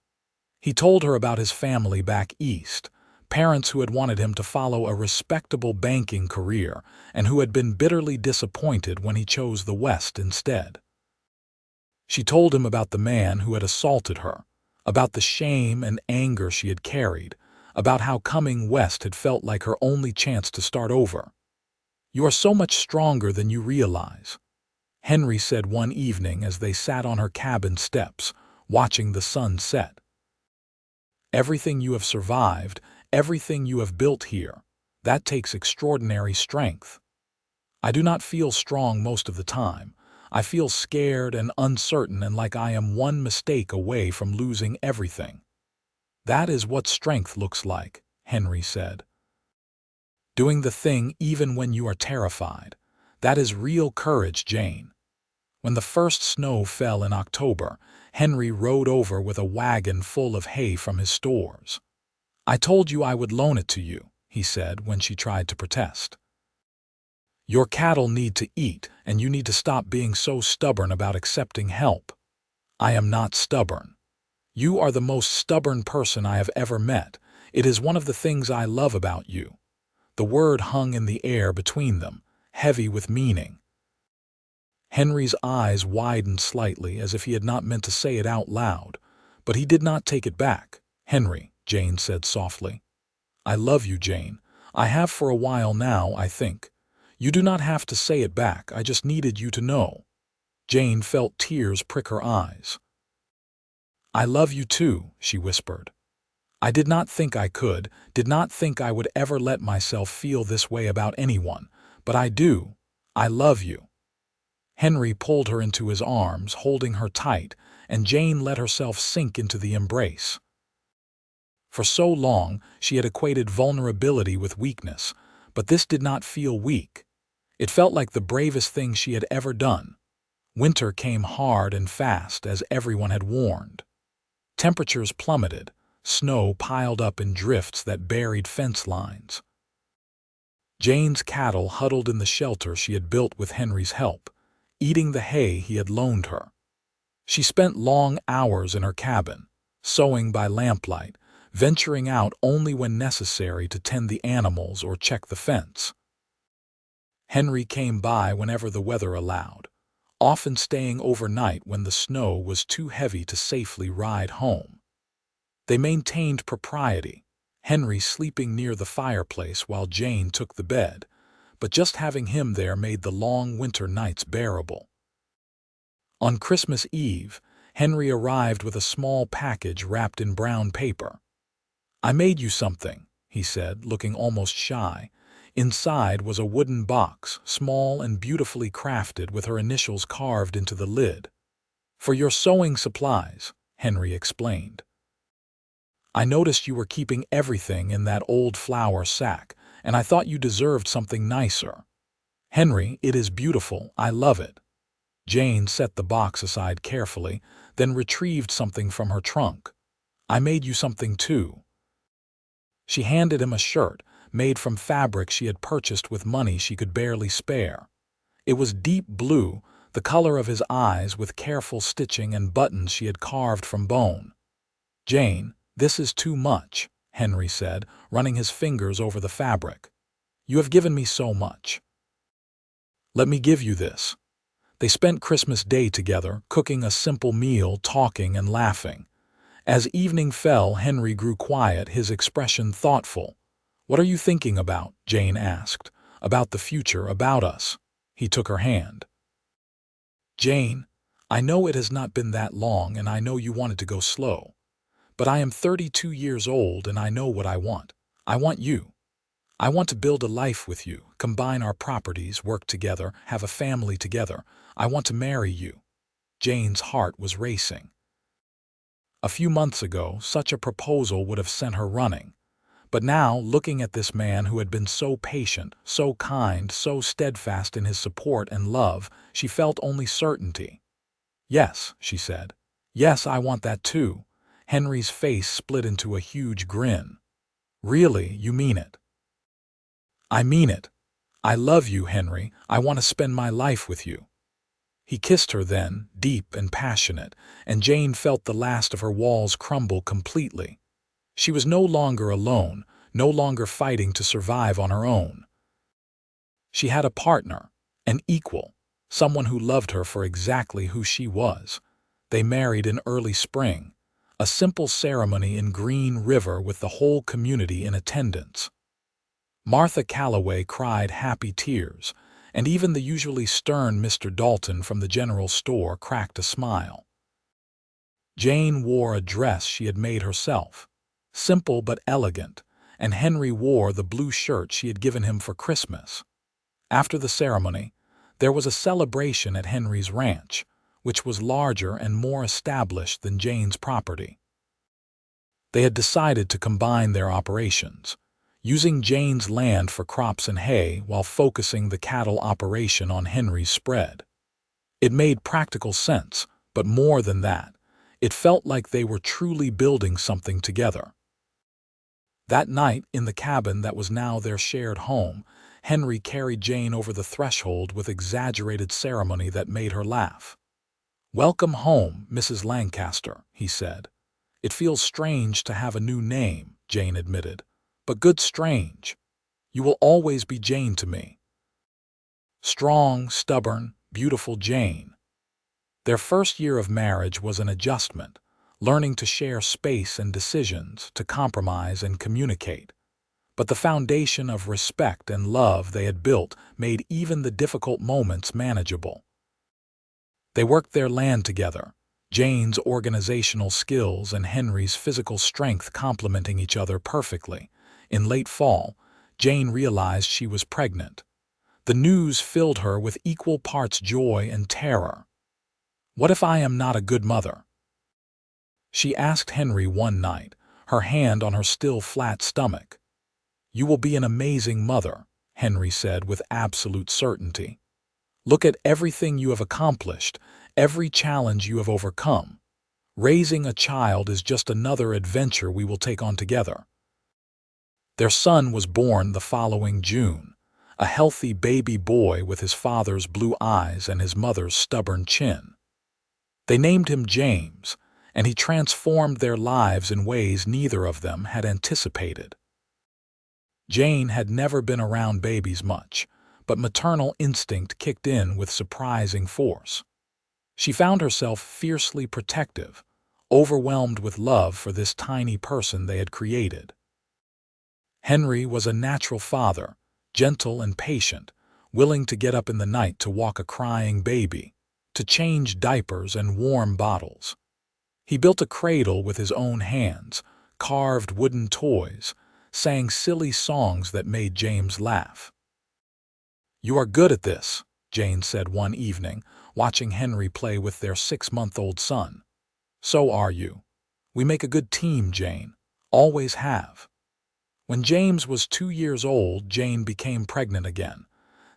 He told her about his family back east, parents who had wanted him to follow a respectable banking career and who had been bitterly disappointed when he chose the West instead. She told him about the man who had assaulted her, about the shame and anger she had carried, about how coming west had felt like her only chance to start over. "You are so much stronger than you realize," Henry said one evening as they sat on her cabin steps, watching the sun set. "Everything you have survived, everything you have built here, that takes extraordinary strength. I do not feel strong most of the time. I feel scared and uncertain and like I am one mistake away from losing everything. That is what strength looks like," Henry said. "Doing the thing even when you are terrified. That is real courage, Jane. When the first snow fell in October, Henry rode over with a wagon full of hay from his stores. "I told you I would loan it to you," he said when she tried to protest. "Your cattle need to eat, and you need to stop being so stubborn about accepting help." "I am not stubborn. You are the most stubborn person I have ever met. It is one of the things I love about you." The word hung in the air between them, heavy with meaning. Henry's eyes widened slightly as if he had not meant to say it out loud, but he did not take it back. "Henry," Jane said softly. "I love you, Jane. I have for a while now, I think. You do not have to say it back, I just needed you to know." Jane felt tears prick her eyes. "I love you too," she whispered. "I did not think I could, did not think I would ever let myself feel this way about anyone, but I do. I love you." Henry pulled her into his arms, holding her tight, and Jane let herself sink into the embrace. For so long, she had equated vulnerability with weakness, but this did not feel weak. It felt like the bravest thing she had ever done. Winter came hard and fast, as everyone had warned. Temperatures plummeted, snow piled up in drifts that buried fence lines. Jane's cattle huddled in the shelter she had built with Henry's help, eating the hay he had loaned her. She spent long hours in her cabin, sewing by lamplight, venturing out only when necessary to tend the animals or check the fence. Henry came by whenever the weather allowed, often staying overnight when the snow was too heavy to safely ride home. They maintained propriety, Henry sleeping near the fireplace while Jane took the bed, but just having him there made the long winter nights bearable. On Christmas Eve, Henry arrived with a small package wrapped in brown paper. "I made you something," he said, looking almost shy. Inside was a wooden box, small and beautifully crafted with her initials carved into the lid. "For your sewing supplies," Henry explained. "I noticed you were keeping everything in that old flour sack, and I thought you deserved something nicer." "Henry, it is beautiful. I love it." Jane set the box aside carefully, then retrieved something from her trunk. "I made you something too." She handed him a shirt, made from fabric she had purchased with money she could barely spare. It was deep blue, the color of his eyes, with careful stitching and buttons she had carved from bone. "Jane, this is too much," Henry said, running his fingers over the fabric. "You have given me so much. Let me give you this." They spent Christmas Day together, cooking a simple meal, talking and laughing. As evening fell, Henry grew quiet, his expression thoughtful. "What are you thinking about?" Jane asked. "About the future, about us." He took her hand. "Jane, I know it has not been that long, and I know you wanted to go slow. But I am 32 years old, and I know what I want. I want you. I want to build a life with you, combine our properties, work together, have a family together. I want to marry you." Jane's heart was racing. A few months ago, such a proposal would have sent her running. But now, looking at this man who had been so patient, so kind, so steadfast in his support and love, she felt only certainty. "Yes," she said. "Yes, I want that too." Henry's face split into a huge grin. "Really, you mean it?" "I mean it. I love you, Henry. I want to spend my life with you." He kissed her then, deep and passionate, and Jane felt the last of her walls crumble completely. She was no longer alone, no longer fighting to survive on her own. She had a partner, an equal, someone who loved her for exactly who she was. They married in early spring, a simple ceremony in Green River with the whole community in attendance. Martha Calloway cried happy tears, and even the usually stern Mr. Dalton from the general store cracked a smile. Jane wore a dress she had made herself, simple but elegant, and Henry wore the blue shirt she had given him for Christmas. After the ceremony, there was a celebration at Henry's ranch, which was larger and more established than Jane's property. They had decided to combine their operations, using Jane's land for crops and hay while focusing the cattle operation on Henry's spread. It made practical sense, but more than that, it felt like they were truly building something together. That night, in the cabin that was now their shared home, Henry carried Jane over the threshold with exaggerated ceremony that made her laugh. "Welcome home, Mrs. Lancaster," he said. "It feels strange to have a new name," Jane admitted, "but good strange. You will always be Jane to me." Strong, stubborn, beautiful Jane. Their first year of marriage was an adjustment, learning to share space and decisions, to compromise and communicate. But the foundation of respect and love they had built made even the difficult moments manageable. They worked their land together, Jane's organizational skills and Henry's physical strength complementing each other perfectly. In late fall, Jane realized she was pregnant. The news filled her with equal parts joy and terror. "What if I am not a good mother?" she asked Henry one night, her hand on her still flat stomach. "You will be an amazing mother," Henry said with absolute certainty. "Look at everything you have accomplished, every challenge you have overcome. Raising a child is just another adventure we will take on together." Their son was born the following June, a healthy baby boy with his father's blue eyes and his mother's stubborn chin. They named him James, and he transformed their lives in ways neither of them had anticipated. Jane had never been around babies much, but maternal instinct kicked in with surprising force. She found herself fiercely protective, overwhelmed with love for this tiny person they had created. Henry was a natural father, gentle and patient, willing to get up in the night to walk a crying baby, to change diapers and warm bottles. He built a cradle with his own hands, carved wooden toys, sang silly songs that made James laugh. "You are good at this," Jane said one evening, watching Henry play with their 6-month-old son. "So are you. We make a good team, Jane. Always have." When James was 2 years old, Jane became pregnant again.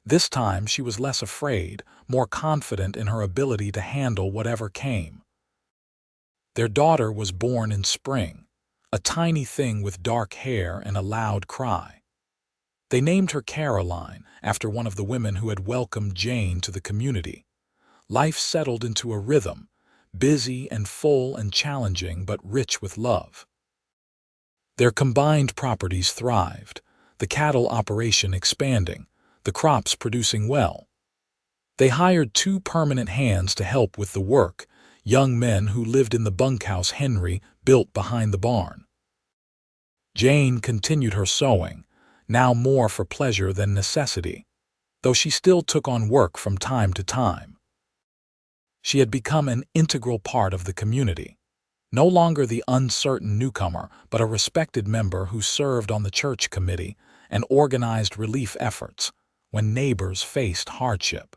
This time she was less afraid, more confident in her ability to handle whatever came. Their daughter was born in spring, a tiny thing with dark hair and a loud cry. They named her Caroline, after one of the women who had welcomed Jane to the community. Life settled into a rhythm, busy and full and challenging but rich with love. Their combined properties thrived, the cattle operation expanding, the crops producing well. They hired 2 permanent hands to help with the work, young men who lived in the bunkhouse Henry built behind the barn. Jane continued her sewing, now more for pleasure than necessity, though she still took on work from time to time. She had become an integral part of the community, no longer the uncertain newcomer, but a respected member who served on the church committee and organized relief efforts when neighbors faced hardship.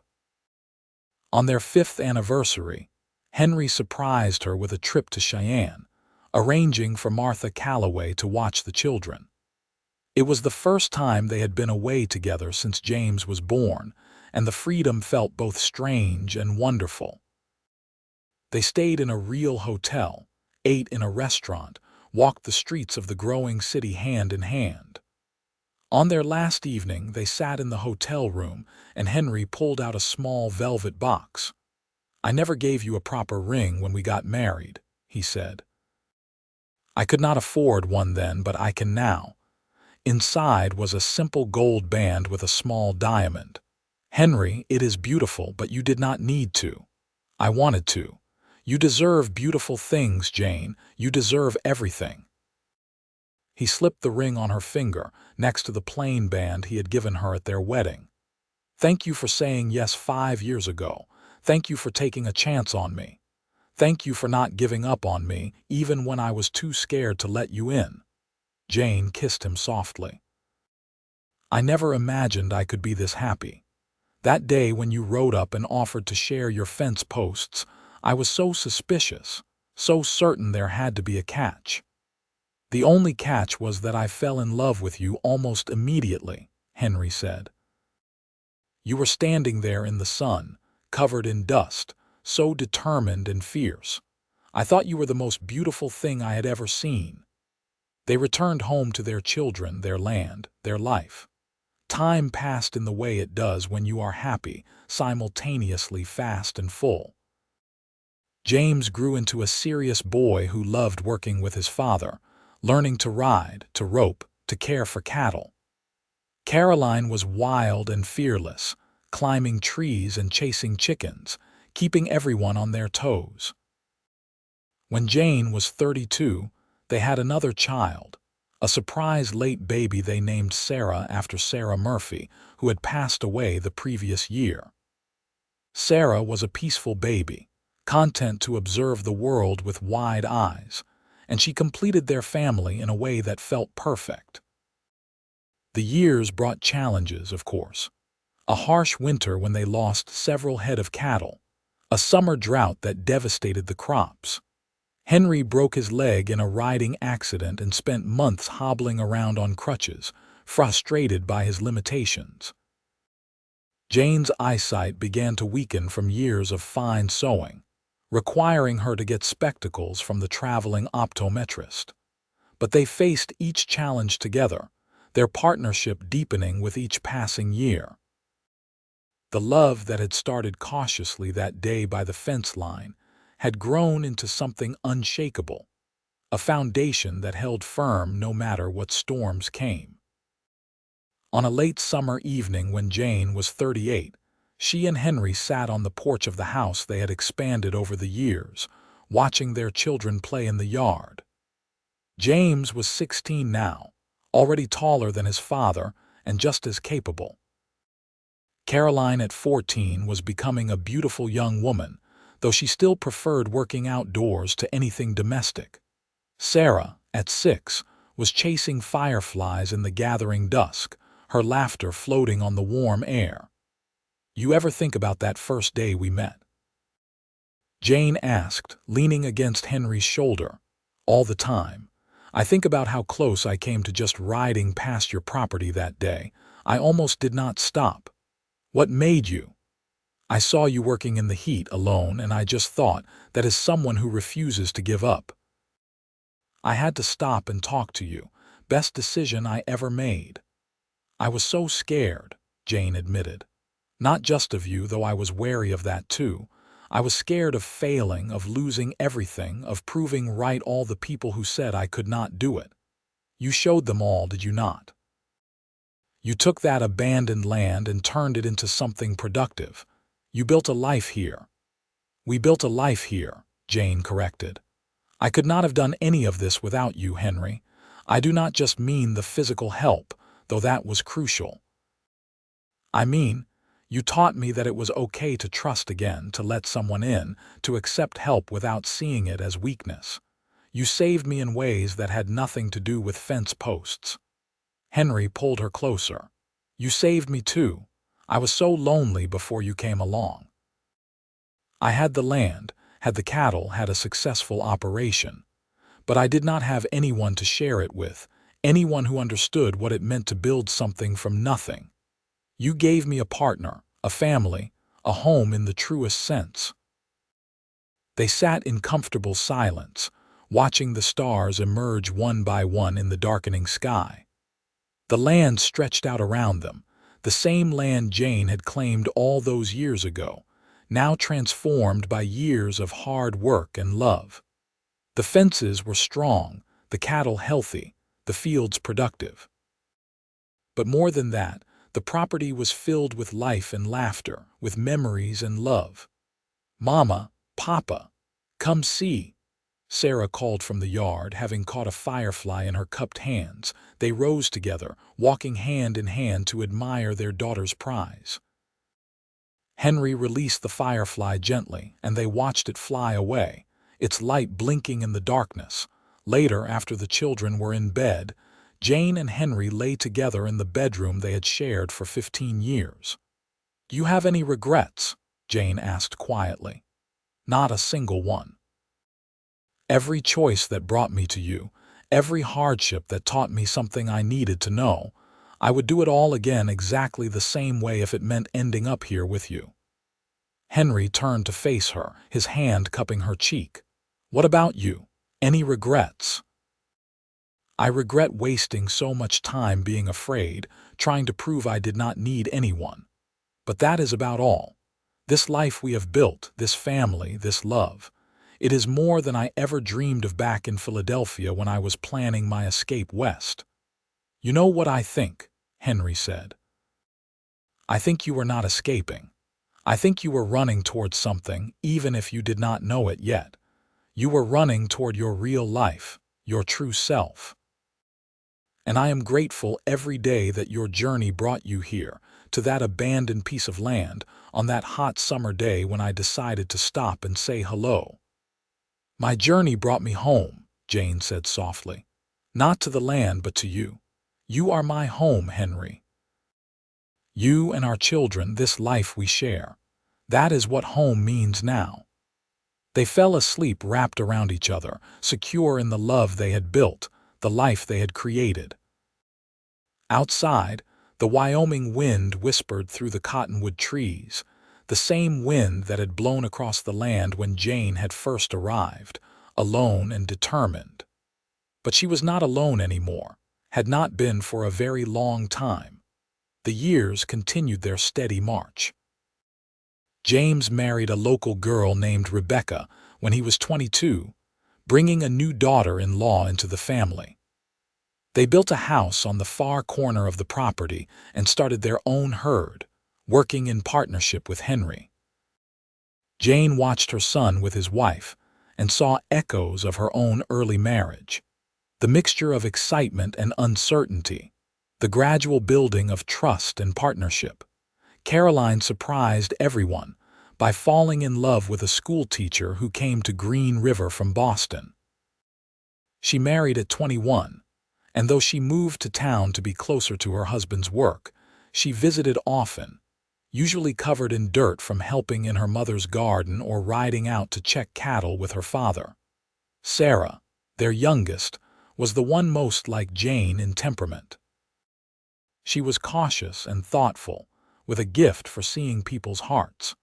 On their 5th anniversary, Henry surprised her with a trip to Cheyenne, arranging for Martha Calloway to watch the children. It was the first time they had been away together since James was born, and the freedom felt both strange and wonderful. They stayed in a real hotel, ate in a restaurant, walked the streets of the growing city hand in hand. On their last evening, they sat in the hotel room, and Henry pulled out a small velvet box. "I never gave you a proper ring when we got married," he said. "I could not afford one then, but I can now." Inside was a simple gold band with a small diamond. "Henry, it is beautiful, but you did not need to. I wanted to. You deserve beautiful things, Jane. You deserve everything." He slipped the ring on her finger, next to the plain band he had given her at their wedding. "Thank you for saying yes 5 years ago. Thank you for taking a chance on me. Thank you for not giving up on me, even when I was too scared to let you in." Jane kissed him softly. "I never imagined I could be this happy. That day when you rode up and offered to share your fence posts, I was so suspicious, so certain there had to be a catch. The only catch was that I fell in love with you almost immediately," Henry said. "You were standing there in the sun, covered in dust, so determined and fierce. I thought you were the most beautiful thing I had ever seen. They returned home to their children, their land, their life. Time passed in the way it does when you are happy, simultaneously fast and full. James grew into a serious boy who loved working with his father, learning to ride, to rope, to care for cattle. Caroline was wild and fearless, climbing trees and chasing chickens, keeping everyone on their toes. When Jane was 32, they had another child, a surprise late baby they named Sarah after Sarah Murphy, who had passed away the previous year. Sarah was a peaceful baby, content to observe the world with wide eyes, and she completed their family in a way that felt perfect. The years brought challenges, of course. A harsh winter when they lost several head of cattle, a summer drought that devastated the crops. Henry broke his leg in a riding accident and spent months hobbling around on crutches, frustrated by his limitations. Jane's eyesight began to weaken from years of fine sewing, requiring her to get spectacles from the traveling optometrist. But they faced each challenge together, their partnership deepening with each passing year. The love that had started cautiously that day by the fence line had grown into something unshakable, a foundation that held firm no matter what storms came. On a late summer evening when Jane was 38, she and Henry sat on the porch of the house they had expanded over the years, watching their children play in the yard. James was 16 now, already taller than his father and just as capable. Caroline at 14 was becoming a beautiful young woman, though she still preferred working outdoors to anything domestic. Sarah, at 6, was chasing fireflies in the gathering dusk, her laughter floating on the warm air. "You ever think about that first day we met?" Jane asked, leaning against Henry's shoulder. "All the time. I think about how close I came to just riding past your property that day. I almost did not stop. What made you? I saw you working in the heat alone, and I just thought that as someone who refuses to give up. I had to stop and talk to you. Best decision I ever made." "I was so scared," Jane admitted. "Not just of you, though I was wary of that too. I was scared of failing, of losing everything, of proving right all the people who said I could not do it. You showed them all, did you not? You took that abandoned land and turned it into something productive. You built a life here." "We built a life here," Jane corrected. "I could not have done any of this without you, Henry. I do not just mean the physical help, though that was crucial. I mean, you taught me that it was okay to trust again, to let someone in, to accept help without seeing it as weakness. You saved me in ways that had nothing to do with fence posts." Henry pulled her closer. "You saved me too. I was so lonely before you came along. I had the land, had the cattle, had a successful operation. But I did not have anyone to share it with, anyone who understood what it meant to build something from nothing. You gave me a partner, a family, a home in the truest sense." They sat in comfortable silence, watching the stars emerge one by one in the darkening sky. The land stretched out around them, the same land Jane had claimed all those years ago, now transformed by years of hard work and love. The fences were strong, the cattle healthy, the fields productive. But more than that, the property was filled with life and laughter, with memories and love. "Mama, Papa, come see," Sarah called from the yard, having caught a firefly in her cupped hands. They rose together, walking hand in hand to admire their daughter's prize. Henry released the firefly gently, and they watched it fly away, its light blinking in the darkness. Later, after the children were in bed, Jane and Henry lay together in the bedroom they had shared for 15 years. "Do you have any regrets?" Jane asked quietly. "Not a single one. Every choice that brought me to you, every hardship that taught me something I needed to know, I would do it all again exactly the same way if it meant ending up here with you." Henry turned to face her, his hand cupping her cheek. "What about you? Any regrets?" "I regret wasting so much time being afraid, trying to prove I did not need anyone. But that is about all. This life we have built, this family, this love. It is more than I ever dreamed of back in Philadelphia when I was planning my escape west." "You know what I think," Henry said. "I think you were not escaping. I think you were running toward something, even if you did not know it yet. You were running toward your real life, your true self. And I am grateful every day that your journey brought you here, to that abandoned piece of land, on that hot summer day when I decided to stop and say hello." "My journey brought me home," Jane said softly. "Not to the land, but to you. You are my home, Henry. You and our children, this life we share. That is what home means now." They fell asleep wrapped around each other, secure in the love they had built, the life they had created. Outside, the Wyoming wind whispered through the cottonwood trees, the same wind that had blown across the land when Jane had first arrived, alone and determined. But she was not alone anymore, had not been for a very long time. The years continued their steady march. James married a local girl named Rebecca when he was 22, bringing a new daughter-in-law into the family. They built a house on the far corner of the property and started their own herd, working in partnership with Henry. Jane watched her son with his wife and saw echoes of her own early marriage. The mixture of excitement and uncertainty, the gradual building of trust and partnership. Caroline surprised everyone by falling in love with a schoolteacher who came to Green River from Boston. She married at 21, and though she moved to town to be closer to her husband's work, she visited often, usually covered in dirt from helping in her mother's garden or riding out to check cattle with her father. Sarah, their youngest, was the one most like Jane in temperament. She was cautious and thoughtful, with a gift for seeing people's hearts.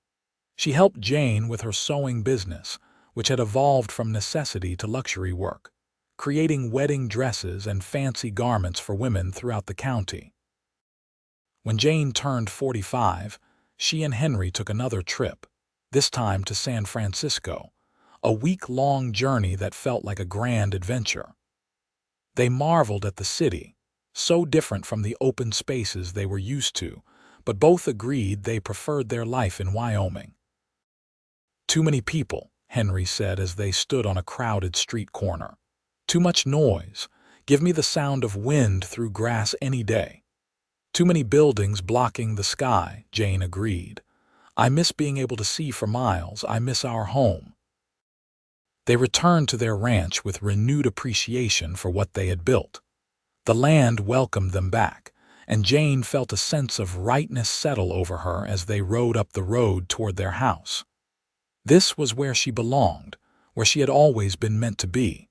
She helped Jane with her sewing business, which had evolved from necessity to luxury work, creating wedding dresses and fancy garments for women throughout the county. When Jane turned 45, she and Henry took another trip, this time to San Francisco, a week-long journey that felt like a grand adventure. They marveled at the city, so different from the open spaces they were used to, but both agreed they preferred their life in Wyoming. "Too many people," Henry said as they stood on a crowded street corner. "Too much noise. Give me the sound of wind through grass any day." "Too many buildings blocking the sky," Jane agreed. "I miss being able to see for miles. I miss our home." They returned to their ranch with renewed appreciation for what they had built. The land welcomed them back, and Jane felt a sense of rightness settle over her as they rode up the road toward their house. This was where she belonged, where she had always been meant to be.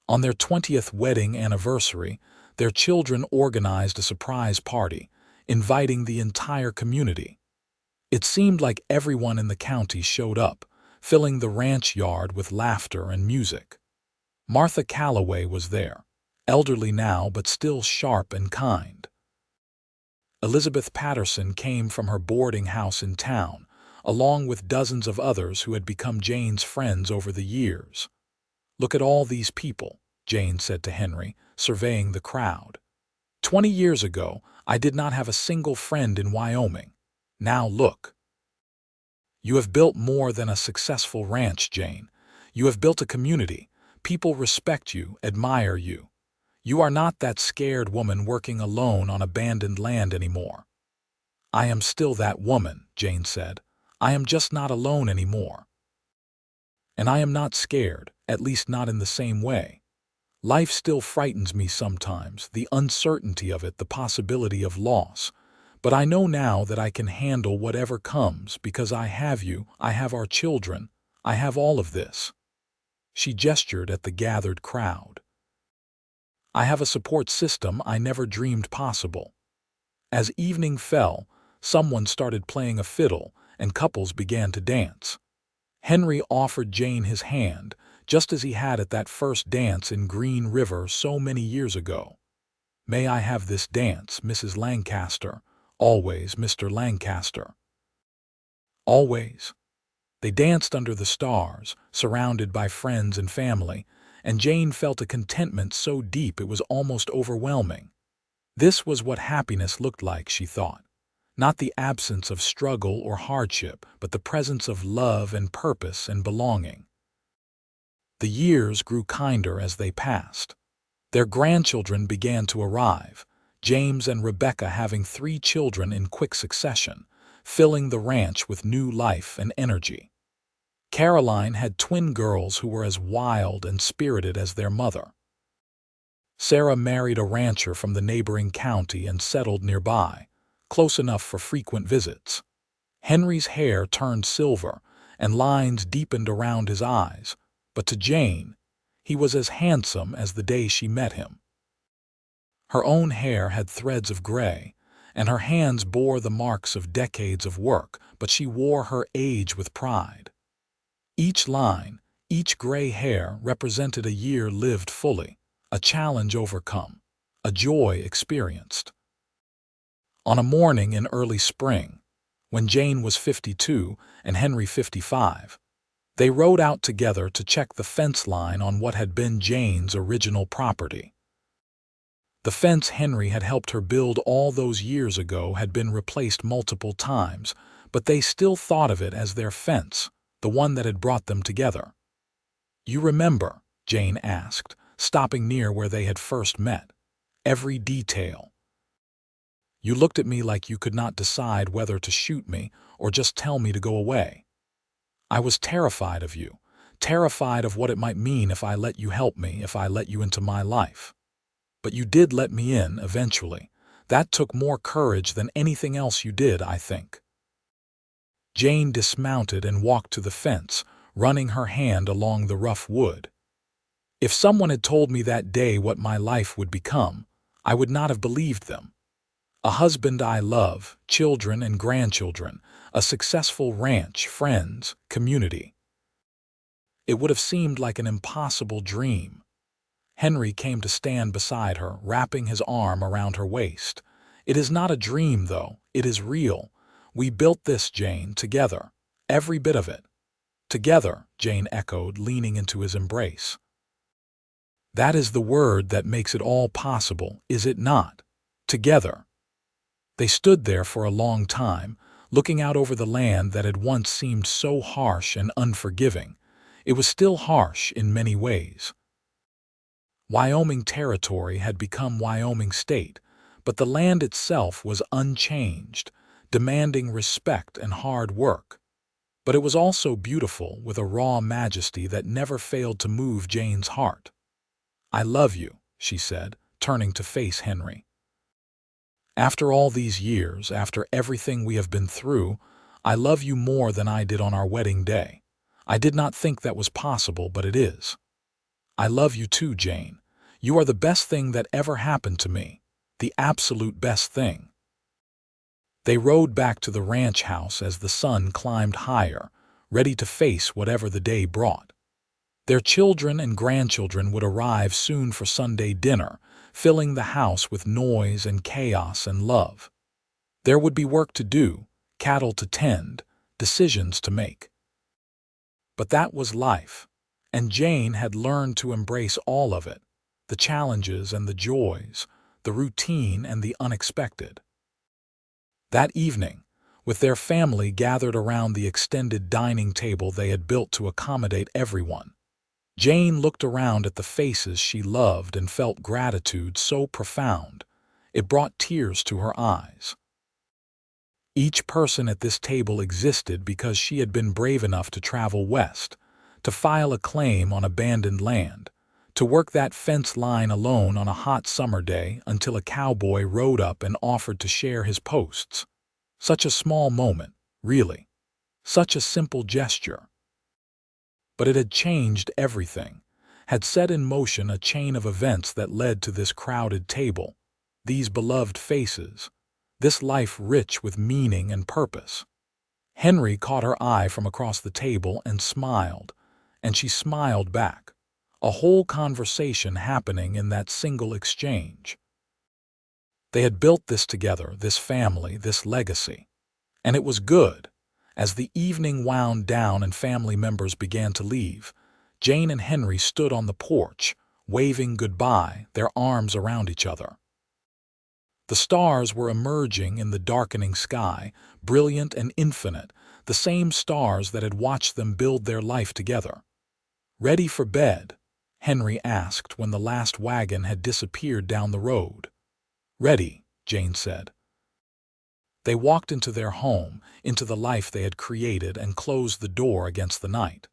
On their 20th wedding anniversary, their children organized a surprise party, inviting the entire community. It seemed like everyone in the county showed up, filling the ranch yard with laughter and music. Martha Calloway was there, elderly now but still sharp and kind. Elizabeth Patterson came from her boarding house in town, along with dozens of others who had become Jane's friends over the years. "Look at all these people," Jane said to Henry, surveying the crowd. 20 years ago, I did not have a single friend in Wyoming. Now look." "You have built more than a successful ranch, Jane. You have built a community. People respect you, admire you. You are not that scared woman working alone on abandoned land anymore." "I am still that woman," Jane said. "I am just not alone anymore. And I am not scared, at least not in the same way. Life still frightens me sometimes, the uncertainty of it, the possibility of loss. But I know now that I can handle whatever comes because I have you, I have our children, I have all of this." She gestured at the gathered crowd. "I have a support system I never dreamed possible." As evening fell, someone started playing a fiddle, and couples began to dance. Henry offered Jane his hand, just as he had at that first dance in Green River so many years ago. "May I have this dance, Mrs. Lancaster? Always, Mr. Lancaster." Always. They danced under the stars, surrounded by friends and family, and Jane felt a contentment so deep it was almost overwhelming. This was what happiness looked like, she thought. Not the absence of struggle or hardship, but the presence of love and purpose and belonging. The years grew kinder as they passed. Their grandchildren began to arrive, James and Rebecca having 3 children in quick succession, filling the ranch with new life and energy. Caroline had twin girls who were as wild and spirited as their mother. Sarah married a rancher from the neighboring county and settled nearby, close enough for frequent visits. Henry's hair turned silver, and lines deepened around his eyes, but to Jane, he was as handsome as the day she met him. Her own hair had threads of gray, and her hands bore the marks of decades of work, but she wore her age with pride. Each line, each gray hair represented a year lived fully, a challenge overcome, a joy experienced. On a morning in early spring, when Jane was 52 and Henry 55, they rode out together to check the fence line on what had been Jane's original property. The fence Henry had helped her build all those years ago had been replaced multiple times, but they still thought of it as their fence, the one that had brought them together. "You remember?" Jane asked, stopping near where they had first met. "Every detail." "You looked at me like you could not decide whether to shoot me or just tell me to go away. I was terrified of you, terrified of what it might mean if I let you help me, if I let you into my life. But you did let me in eventually. That took more courage than anything else you did, I think." Jane dismounted and walked to the fence, running her hand along the rough wood. "If someone had told me that day what my life would become, I would not have believed them. A husband I love, children and grandchildren, a successful ranch, friends, community. It would have seemed like an impossible dream." Henry came to stand beside her, wrapping his arm around her waist. "It is not a dream, though. It is real. We built this, Jane, together. Every bit of it." "Together," Jane echoed, leaning into his embrace. "That is the word that makes it all possible, is it not? Together." They stood there for a long time, looking out over the land that had once seemed so harsh and unforgiving. It was still harsh in many ways. Wyoming Territory had become Wyoming State, but the land itself was unchanged, demanding respect and hard work. But it was also beautiful, with a raw majesty that never failed to move Jane's heart. "I love you," she said, turning to face Henry. "After all these years, after everything we have been through, I love you more than I did on our wedding day. I did not think that was possible, but it is. I love you too, Jane. You are the best thing that ever happened to me, the absolute best thing." They rode back to the ranch house as the sun climbed higher, ready to face whatever the day brought. Their children and grandchildren would arrive soon for Sunday dinner, filling the house with noise and chaos and love. There would be work to do, cattle to tend, decisions to make. But that was life, and Jane had learned to embrace all of it, the challenges and the joys, the routine and the unexpected. That evening, with their family gathered around the extended dining table they had built to accommodate everyone, Jane looked around at the faces she loved and felt gratitude so profound, it brought tears to her eyes. Each person at this table existed because she had been brave enough to travel west, to file a claim on abandoned land, to work that fence line alone on a hot summer day until a cowboy rode up and offered to share his posts. Such a small moment, really. Such a simple gesture. But it had changed everything, had set in motion a chain of events that led to this crowded table, these beloved faces, this life rich with meaning and purpose. Henry caught her eye from across the table and she smiled back. A whole conversation happening in that single exchange. They had built this together, this family, this legacy. And it was good. As the evening wound down and family members began to leave, Jane and Henry stood on the porch, waving goodbye, their arms around each other. The stars were emerging in the darkening sky, brilliant and infinite, the same stars that had watched them build their life together. "Ready for bed?" Henry asked when the last wagon had disappeared down the road. "Ready," Jane said. They walked into their home, into the life they had created, and closed the door against the night.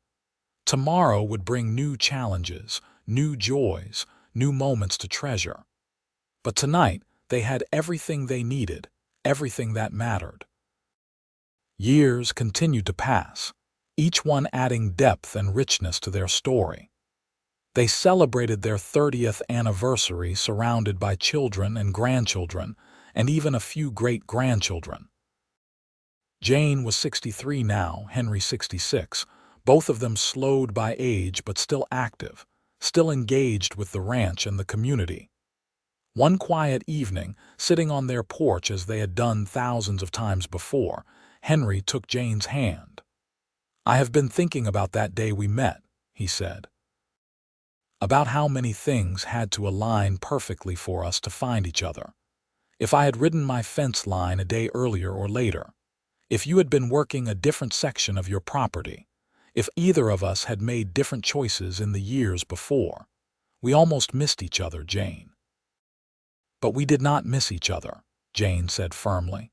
Tomorrow would bring new challenges, new joys, new moments to treasure. But tonight, they had everything they needed, everything that mattered. Years continued to pass, each one adding depth and richness to their story. They celebrated their 30th anniversary surrounded by children and grandchildren, and even a few great-grandchildren. Jane was 63 now, Henry 66, both of them slowed by age but still active, still engaged with the ranch and the community. One quiet evening, sitting on their porch as they had done thousands of times before, Henry took Jane's hand. "I have been thinking about that day we met," he said. "About how many things had to align perfectly for us to find each other. If I had ridden my fence line a day earlier or later, if you had been working a different section of your property, if either of us had made different choices in the years before, we almost missed each other, Jane." "But we did not miss each other," Jane said firmly.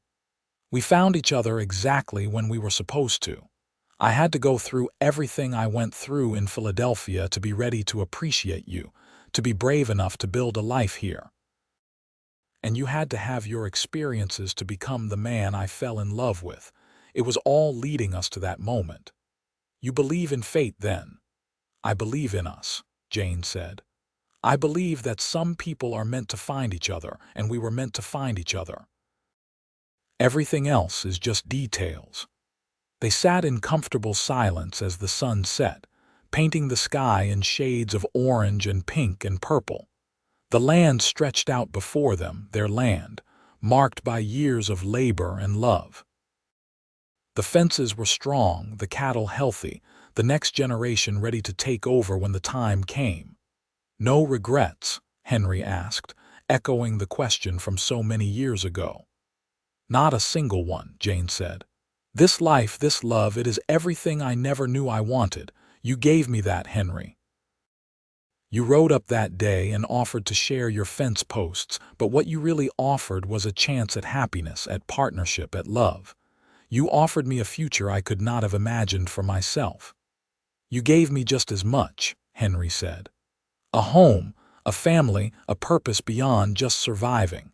"We found each other exactly when we were supposed to. I had to go through everything I went through in Philadelphia to be ready to appreciate you, to be brave enough to build a life here. And you had to have your experiences to become the man I fell in love with. It was all leading us to that moment. You believe in fate then." "I believe in us," Jane said. "I believe that some people are meant to find each other, and we were meant to find each other. Everything else is just details." They sat in comfortable silence as the sun set, painting the sky in shades of orange and pink and purple. The land stretched out before them, their land, marked by years of labor and love. The fences were strong, the cattle healthy, the next generation ready to take over when the time came. "No regrets?" Henry asked, echoing the question from so many years ago. "Not a single one," Jane said. "This life, this love, it is everything I never knew I wanted. You gave me that, Henry. You rode up that day and offered to share your fence posts, but what you really offered was a chance at happiness, at partnership, at love. You offered me a future I could not have imagined for myself. You gave me just as much," Henry said. "A home, a family, a purpose beyond just surviving.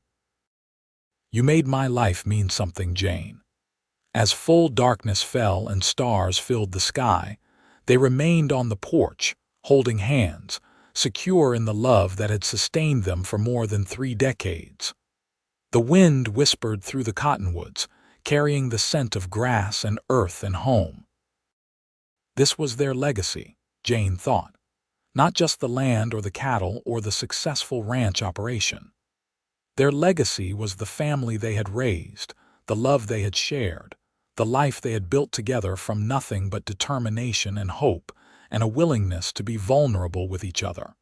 You made my life mean something, Jane." As full darkness fell and stars filled the sky, they remained on the porch, holding hands, secure in the love that had sustained them for more than 3 decades. The wind whispered through the cottonwoods, carrying the scent of grass and earth and home. This was their legacy, Jane thought. Not just the land or the cattle or the successful ranch operation. Their legacy was the family they had raised, the love they had shared, the life they had built together from nothing but determination and hope, and a willingness to be vulnerable with each other.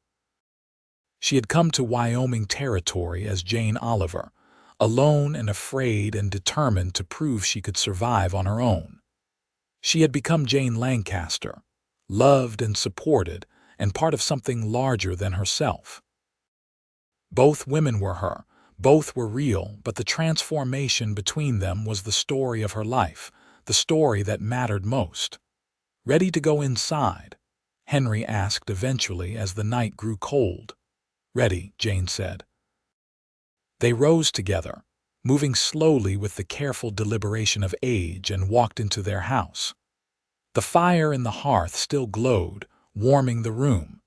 She had come to Wyoming Territory as Jane Oliver, alone and afraid and determined to prove she could survive on her own. She had become Jane Lancaster, loved and supported, and part of something larger than herself. Both women were her, both were real, but the transformation between them was the story of her life, the story that mattered most. "Ready to go inside?" Henry asked eventually as the night grew cold. "Ready," Jane said. They rose together, moving slowly with the careful deliberation of age, and walked into their house. The fire in the hearth still glowed, warming the room.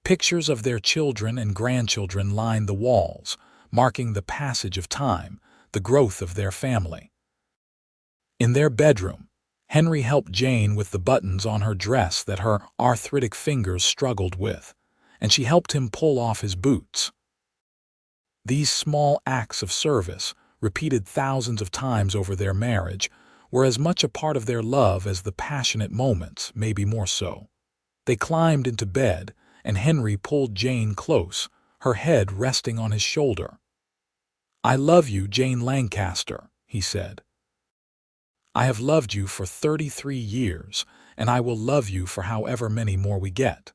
Pictures of their children and grandchildren lined the walls, marking the passage of time, the growth of their family. In their bedroom, Henry helped Jane with the buttons on her dress that her arthritic fingers struggled with, and she helped him pull off his boots. These small acts of service, repeated thousands of times over their marriage, were as much a part of their love as the passionate moments, maybe more so. They climbed into bed, and Henry pulled Jane close, her head resting on his shoulder. "I love you, Jane Lancaster," he said. "I have loved you for 33 years, and I will love you for however many more we get.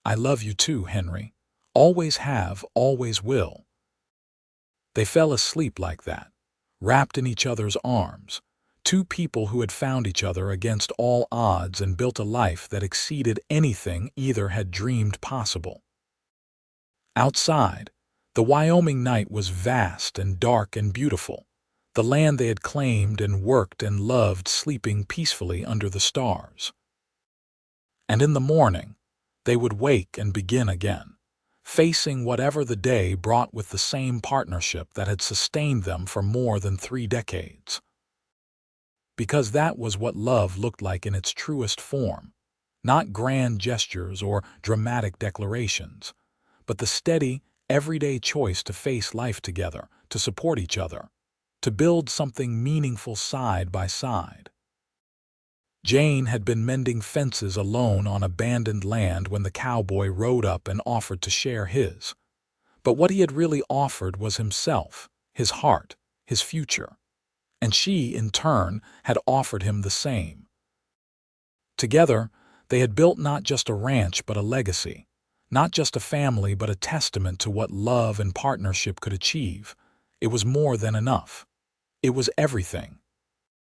I love you too, Henry. Always have, always will." They fell asleep like that, wrapped in each other's arms, two people who had found each other against all odds and built a life that exceeded anything either had dreamed possible. Outside, the Wyoming night was vast and dark and beautiful, the land they had claimed and worked and loved sleeping peacefully under the stars. And in the morning, they would wake and begin again, facing whatever the day brought with the same partnership that had sustained them for more than 3 decades. Because that was what love looked like in its truest form, not grand gestures or dramatic declarations, but the steady, everyday choice to face life together, to support each other, to build something meaningful side by side. Jane had been mending fences alone on abandoned land when the cowboy rode up and offered to share his. But what he had really offered was himself, his heart, his future. And she, in turn, had offered him the same. Together, they had built not just a ranch but a legacy, not just a family but a testament to what love and partnership could achieve. It was more than enough. It was everything.